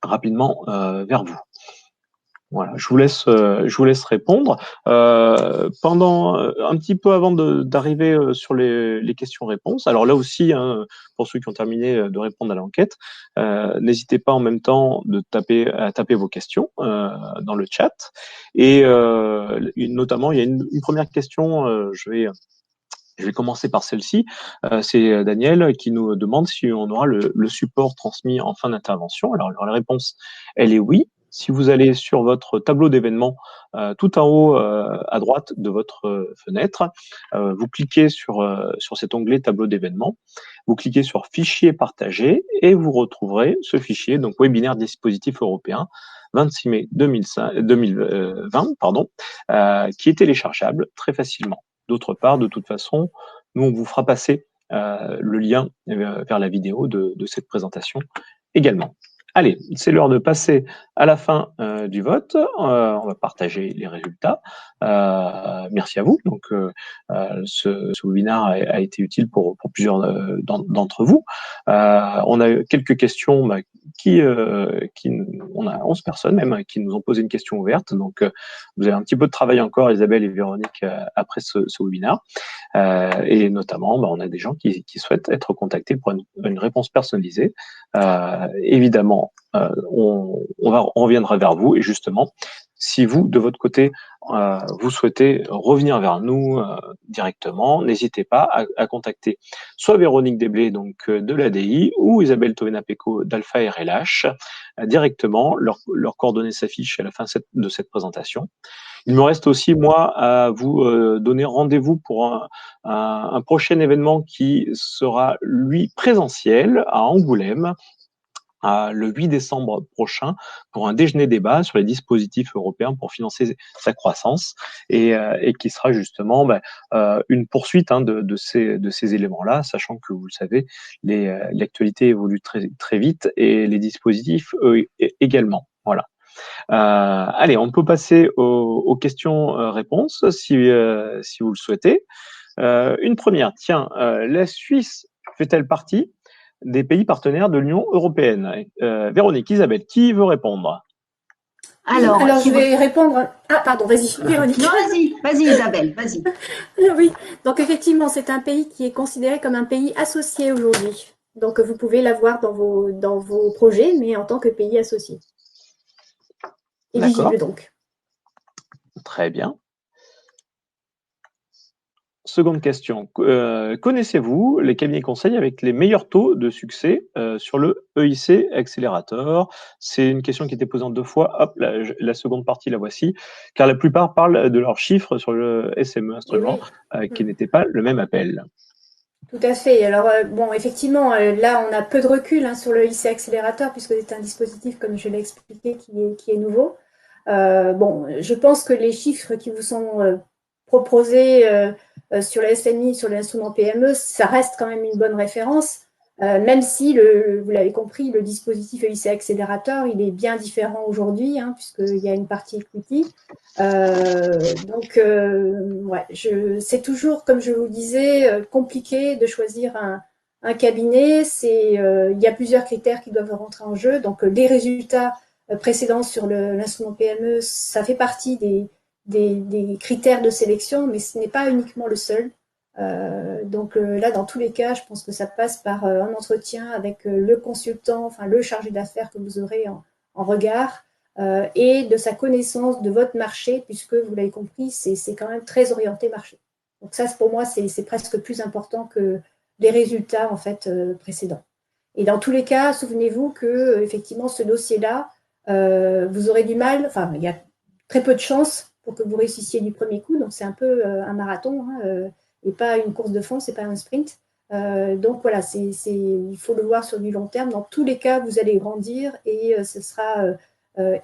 rapidement vers vous. Voilà, je vous laisse répondre. Pendant un petit peu avant d'arriver sur les questions-réponses. Alors là aussi, hein, pour ceux qui ont terminé de répondre à l'enquête, n'hésitez pas en même temps à taper vos questions dans le chat. Et notamment, il y a une première question. Je vais commencer par celle-ci. C'est Daniel qui nous demande si on aura le support transmis en fin d'intervention. Alors la réponse, elle est oui. Si vous allez sur votre tableau d'événements, tout en haut à droite de votre fenêtre, vous cliquez sur cet onglet tableau d'événements, vous cliquez sur fichier partagé et vous retrouverez ce fichier, donc webinaire dispositif européen 26 mai 2020, qui est téléchargeable très facilement. D'autre part, de toute façon, nous, on vous fera passer le lien vers la vidéo de cette présentation également. Allez, c'est l'heure de passer à la fin du vote. On va partager les résultats. Merci à vous. Donc, ce webinaire a été utile pour plusieurs d'entre vous. On a eu quelques questions on a 11 personnes même qui nous ont posé une question ouverte. Donc, vous avez un petit peu de travail encore, Isabelle et Véronique, après ce webinaire. Et notamment, on a des gens qui souhaitent être contactés pour une réponse personnalisée. Évidemment, on reviendra vers vous. Et justement, si vous, de votre côté, vous souhaitez revenir vers nous directement, n'hésitez pas à contacter soit Véronique Desblés, donc de l'ADI, ou Isabelle Tovena-Pecot d'Alpha RLH directement. Leurs coordonnées s'affichent à la fin de cette présentation. Il me reste aussi, moi, à vous donner rendez-vous pour un prochain événement qui sera, lui, présentiel à Angoulême, le 8 décembre prochain, pour un déjeuner débat sur les dispositifs européens pour financer sa croissance et qui sera justement une poursuite de ces éléments-là, sachant que, vous le savez, l'actualité évolue très, très vite et les dispositifs également. Voilà. Allez, on peut passer aux questions-réponses si vous le souhaitez. Une première, tiens, la Suisse fait-elle partie des pays partenaires de l'Union européenne? Véronique, Isabelle, qui veut répondre? Alors je vais répondre. Ah, pardon, vas-y, Véronique. Non, vas-y, Isabelle, vas-y. Oui, donc effectivement, c'est un pays qui est considéré comme un pays associé aujourd'hui. Donc, vous pouvez l'avoir dans vos projets, mais en tant que pays associé. Éligible donc. Très bien. Seconde question. Connaissez-vous les cabinets conseils avec les meilleurs taux de succès sur le EIC Accelerator? C'est une question qui était posée en 2 fois. Hop, la seconde partie, la voici. Car la plupart parlent de leurs chiffres sur le SME instrument, qui n'était pas le même appel. Tout à fait. Alors, bon, effectivement, là, on a peu de recul sur le EIC Accelerator, puisque c'est un dispositif, comme je l'ai expliqué, qui est nouveau. Bon, je pense que les chiffres qui vous sont proposés sur le SMI, sur l'instrument PME, ça reste quand même une bonne référence, même si, vous l'avez compris, le dispositif EIC Accelerator, il est bien différent aujourd'hui, puisqu'il y a une partie equity. Donc, c'est toujours, comme je vous le disais, compliqué de choisir un cabinet. Il y a plusieurs critères qui doivent rentrer en jeu. Donc, les résultats précédents sur l'instrument PME, ça fait partie des critères de sélection, mais ce n'est pas uniquement le seul. Donc là, dans tous les cas, je pense que ça passe par un entretien avec le consultant, enfin le chargé d'affaires que vous aurez en regard, et de sa connaissance de votre marché, puisque vous l'avez compris, c'est quand même très orienté marché. Donc ça, pour moi, c'est presque plus important que les résultats en fait précédents. Et dans tous les cas, souvenez-vous que effectivement, ce dossier-là, vous aurez du mal. Enfin, il y a très peu de chances pour que vous réussissiez du premier coup. Donc, c'est un peu un marathon et pas une course de fond, c'est pas un sprint. Donc, voilà, il faut le voir sur du long terme. Dans tous les cas, vous allez grandir et ce sera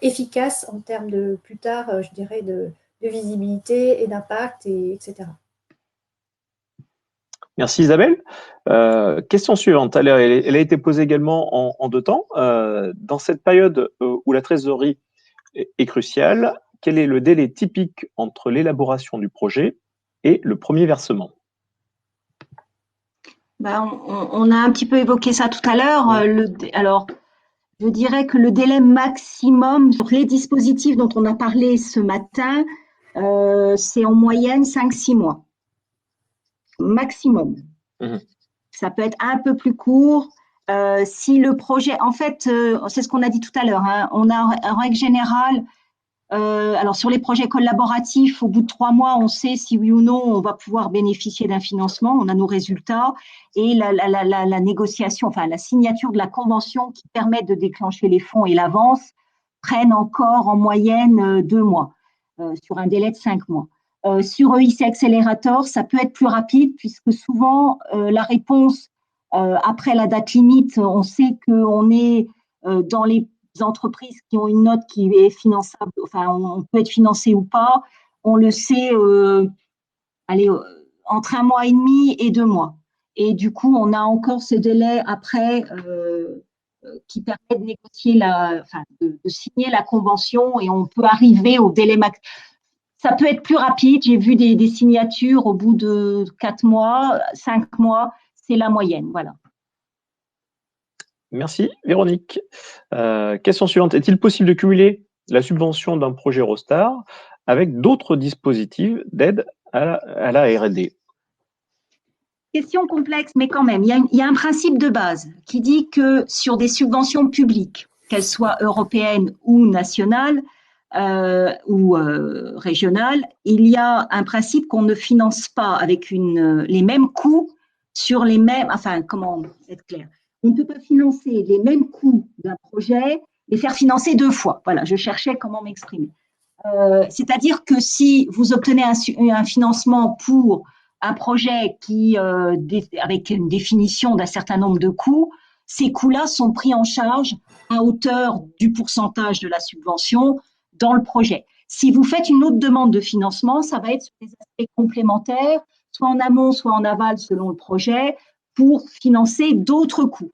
efficace en termes de, plus tard, je dirais, de visibilité et d'impact, etc. Merci Isabelle. Question suivante. Elle a été posée également en deux temps. Dans cette période où la trésorerie est cruciale, quel est le délai typique entre l'élaboration du projet et le premier versement? On a un petit peu évoqué ça tout à l'heure. Alors, je dirais que le délai maximum sur les dispositifs dont on a parlé ce matin, c'est en moyenne 5-6 mois. Maximum. Ça peut être un peu plus court. Si le projet, en fait, c'est ce qu'on a dit tout à l'heure, hein, on a en règle générale, alors sur les projets collaboratifs, au bout de 3 mois, on sait si oui ou non on va pouvoir bénéficier d'un financement, on a nos résultats et la négociation, enfin la signature de la convention qui permet de déclencher les fonds et l'avance prennent encore en moyenne 2 mois, sur un délai de 5 mois. Sur EIC Accelerator, ça peut être plus rapide puisque souvent la réponse après la date limite, on sait qu'on est dans les entreprises qui ont une note qui est finançable, enfin on peut être financé ou pas, on le sait entre 1 mois et demi et 2 mois. Et du coup, on a encore ce délai après qui permet de négocier de signer la convention et on peut arriver au délai max. Ça peut être plus rapide. J'ai vu des signatures au bout de 4 mois, 5 mois, c'est la moyenne, voilà. Merci Véronique. Question suivante. Est-il possible de cumuler la subvention d'un projet Eurostar avec d'autres dispositifs d'aide à la R&D? Question complexe, mais quand même, il y a un principe de base qui dit que sur des subventions publiques, qu'elles soient européennes ou nationales ou régionales, il y a un principe qu'on ne finance pas avec les mêmes coûts sur les mêmes, enfin, comment être clair? On ne peut pas financer les mêmes coûts d'un projet et faire financer 2 fois. Voilà, je cherchais comment m'exprimer. C'est-à-dire que si vous obtenez un financement pour un projet qui, avec une définition d'un certain nombre de coûts, ces coûts-là sont pris en charge à hauteur du pourcentage de la subvention dans le projet. Si vous faites une autre demande de financement, ça va être sur des aspects complémentaires, soit en amont, soit en aval selon le projet, pour financer d'autres coûts.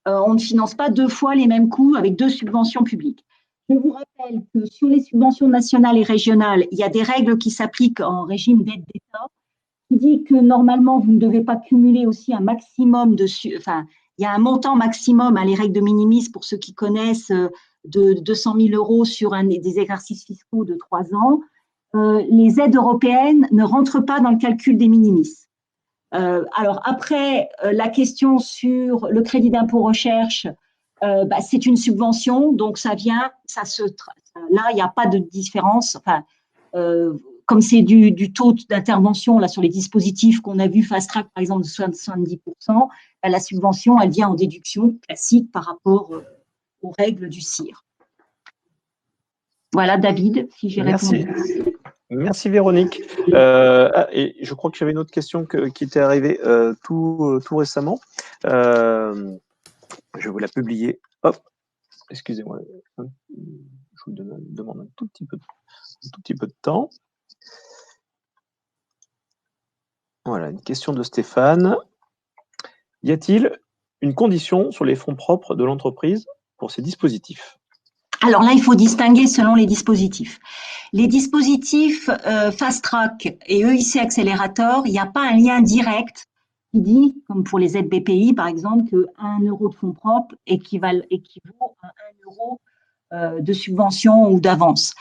On ne finance pas 2 fois les mêmes coûts avec 2 subventions publiques. Je vous rappelle que sur les subventions nationales et régionales, il y a des règles qui s'appliquent en régime d'aide d'État, qui dit que normalement, vous ne devez pas cumuler aussi un maximum il y a un montant maximum, les règles de minimis pour ceux qui connaissent, de 200 000 € sur des exercices fiscaux de 3 ans. Les aides européennes ne rentrent pas dans le calcul des minimis. Alors après, la question sur le crédit d'impôt recherche, c'est une subvention, donc là, il n'y a pas de différence. Enfin, comme c'est du taux d'intervention là sur les dispositifs qu'on a vu Fast Track par exemple de 70%, la subvention elle vient en déduction classique par rapport aux règles du CIR. Voilà David, si j'ai répondu. Merci Véronique. Et je crois que j'avais une autre question qui était arrivée tout récemment. Je vais vous la publier. Hop, excusez-moi. Je vous demande un tout petit peu de temps. Voilà, une question de Stéphane. Y a-t-il une condition sur les fonds propres de l'entreprise pour ces dispositifs? Alors là, il faut distinguer selon les dispositifs. Les dispositifs Fast Track et EIC Accelerator, il n'y a pas un lien direct qui dit, comme pour les aides BPI par exemple, que 1 € de fonds propres équivaut à 1 € de subvention ou d'avance.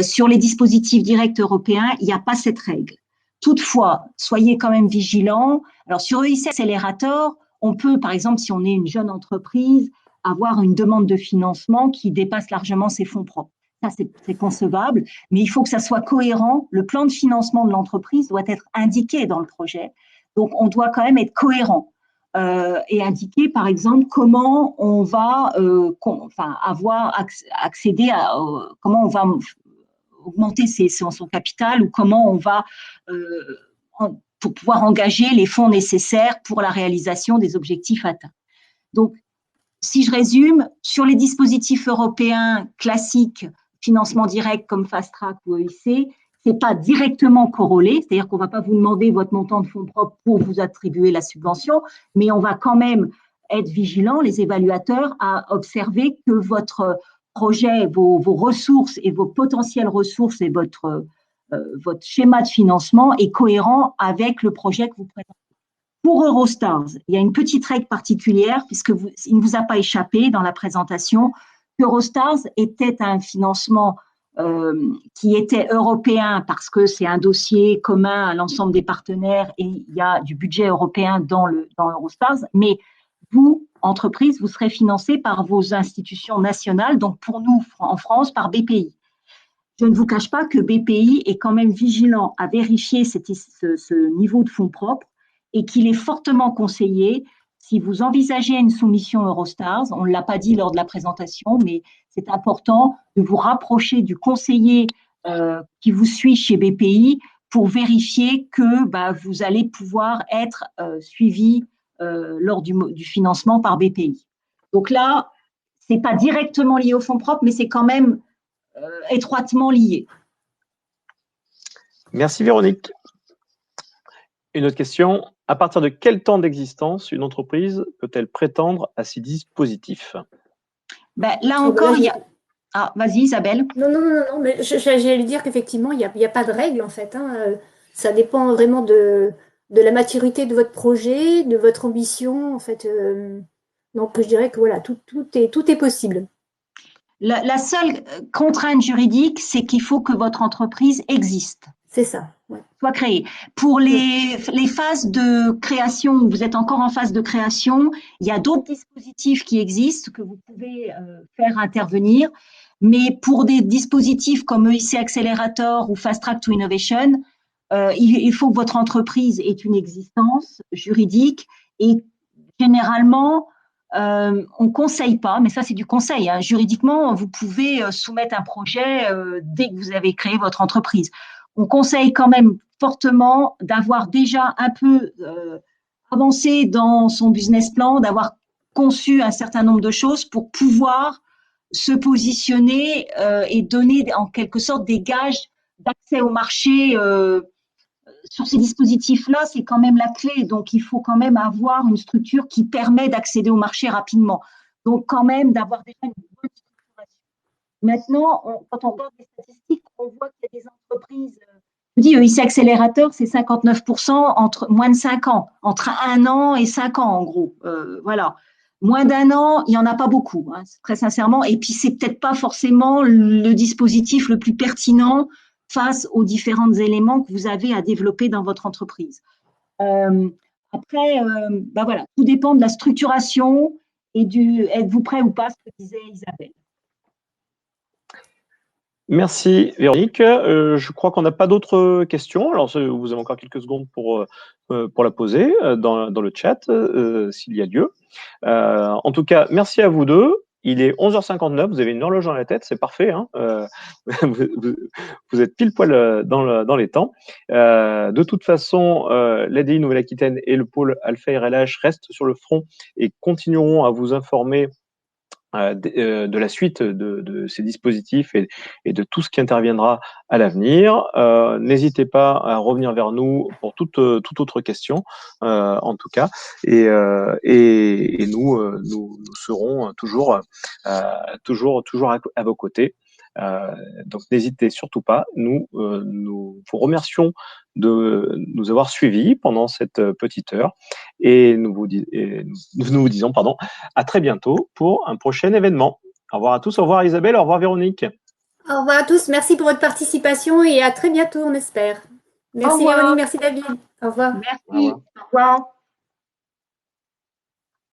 Sur les dispositifs directs européens, il n'y a pas cette règle. Toutefois, soyez quand même vigilants. Alors sur EIC Accelerator, on peut, par exemple, si on est une jeune entreprise, avoir une demande de financement qui dépasse largement ses fonds propres. Ça, c'est concevable, mais il faut que ça soit cohérent. Le plan de financement de l'entreprise doit être indiqué dans le projet. Donc, on doit quand même être cohérent et indiquer, par exemple, comment on va avoir accédé à comment on va augmenter son capital ou comment on va pour pouvoir engager les fonds nécessaires pour la réalisation des objectifs atteints. Donc, si je résume, sur les dispositifs européens classiques, financement direct comme Fast Track ou EIC, c'est pas directement corrélé, c'est-à-dire qu'on va pas vous demander votre montant de fonds propres pour vous attribuer la subvention, mais on va quand même être vigilant, les évaluateurs, à observer que votre projet, vos ressources et vos potentielles ressources et votre schéma de financement est cohérent avec le projet que vous présentez. Pour Eurostars, il y a une petite règle particulière, puisque il ne vous a pas échappé dans la présentation, qu'Eurostars était un financement qui était européen parce que c'est un dossier commun à l'ensemble des partenaires et il y a du budget européen dans Eurostars, mais vous, entreprise, vous serez financé par vos institutions nationales, donc pour nous, en France, par BPI. Je ne vous cache pas que BPI est quand même vigilant à vérifier ce niveau de fonds propres et qu'il est fortement conseillé, si vous envisagez une soumission Eurostars, on ne l'a pas dit lors de la présentation, mais c'est important de vous rapprocher du conseiller qui vous suit chez BPI pour vérifier que vous allez pouvoir être suivi lors du financement par BPI. Donc là, ce n'est pas directement lié aux fonds propres, mais c'est quand même étroitement lié. Merci Véronique. Une autre question. À partir de quel temps d'existence une entreprise peut-elle prétendre à ces dispositifs? Là encore, il y a… Ah, vas-y Isabelle. Non, mais j'allais dire qu'effectivement, il n'y a pas de règle en fait. Ça dépend vraiment de la maturité de votre projet, de votre ambition en fait. Donc je dirais que voilà, tout est possible. La seule contrainte juridique, c'est qu'il faut que votre entreprise existe. C'est ça. Ouais. Soit créée. Pour les phases de création, où vous êtes encore en phase de création, il y a d'autres dispositifs qui existent que vous pouvez faire intervenir. Mais pour des dispositifs comme EIC Accelerator ou Fast Track to Innovation, il faut que votre entreprise ait une existence juridique et généralement, on ne conseille pas, mais ça c'est du conseil. Juridiquement, vous pouvez soumettre un projet dès que vous avez créé votre entreprise. On conseille quand même fortement d'avoir déjà un peu avancé dans son business plan, d'avoir conçu un certain nombre de choses pour pouvoir se positionner et donner en quelque sorte des gages d'accès au marché sur ces dispositifs-là, c'est quand même la clé. Donc, il faut quand même avoir une structure qui permet d'accéder au marché rapidement. Donc, quand même, d'avoir déjà une bonne structuration. Maintenant, quand on regarde les statistiques, on voit qu'il y a des entreprises… Je dis, EIC Accelerator, c'est 59% entre moins de 5 ans, entre 1 an et 5 ans, en gros. Voilà. Moins d'1 an, il n'y en a pas beaucoup, très sincèrement. Et puis, c'est peut-être pas forcément le dispositif le plus pertinent face aux différents éléments que vous avez à développer dans votre entreprise. Après, voilà, tout dépend de la structuration et êtes-vous prêt ou pas, ce que disait Isabelle. Merci Véronique. Je crois qu'on n'a pas d'autres questions. Alors, vous avez encore quelques secondes pour la poser dans le chat, s'il y a lieu. En tout cas, merci à vous deux. Il est 11h59, vous avez une horloge dans la tête, c'est parfait. Vous êtes pile poil dans les temps. De toute façon, l'ADI Nouvelle-Aquitaine et le pôle Alpha RLH restent sur le front et continueront à vous informer de la suite de ces dispositifs et de tout ce qui interviendra à l'avenir. N'hésitez pas à revenir vers nous pour toute autre question, en tout cas, et nous serons toujours à vos côtés. Donc n'hésitez surtout pas. Nous vous remercions de nous avoir suivis pendant cette petite heure et nous vous disons à très bientôt pour un prochain événement. Au revoir à tous, au revoir Isabelle, au revoir Véronique. Au revoir à tous, merci pour votre participation et à très bientôt on espère. Merci Véronique, merci David. Au revoir. Merci, au revoir.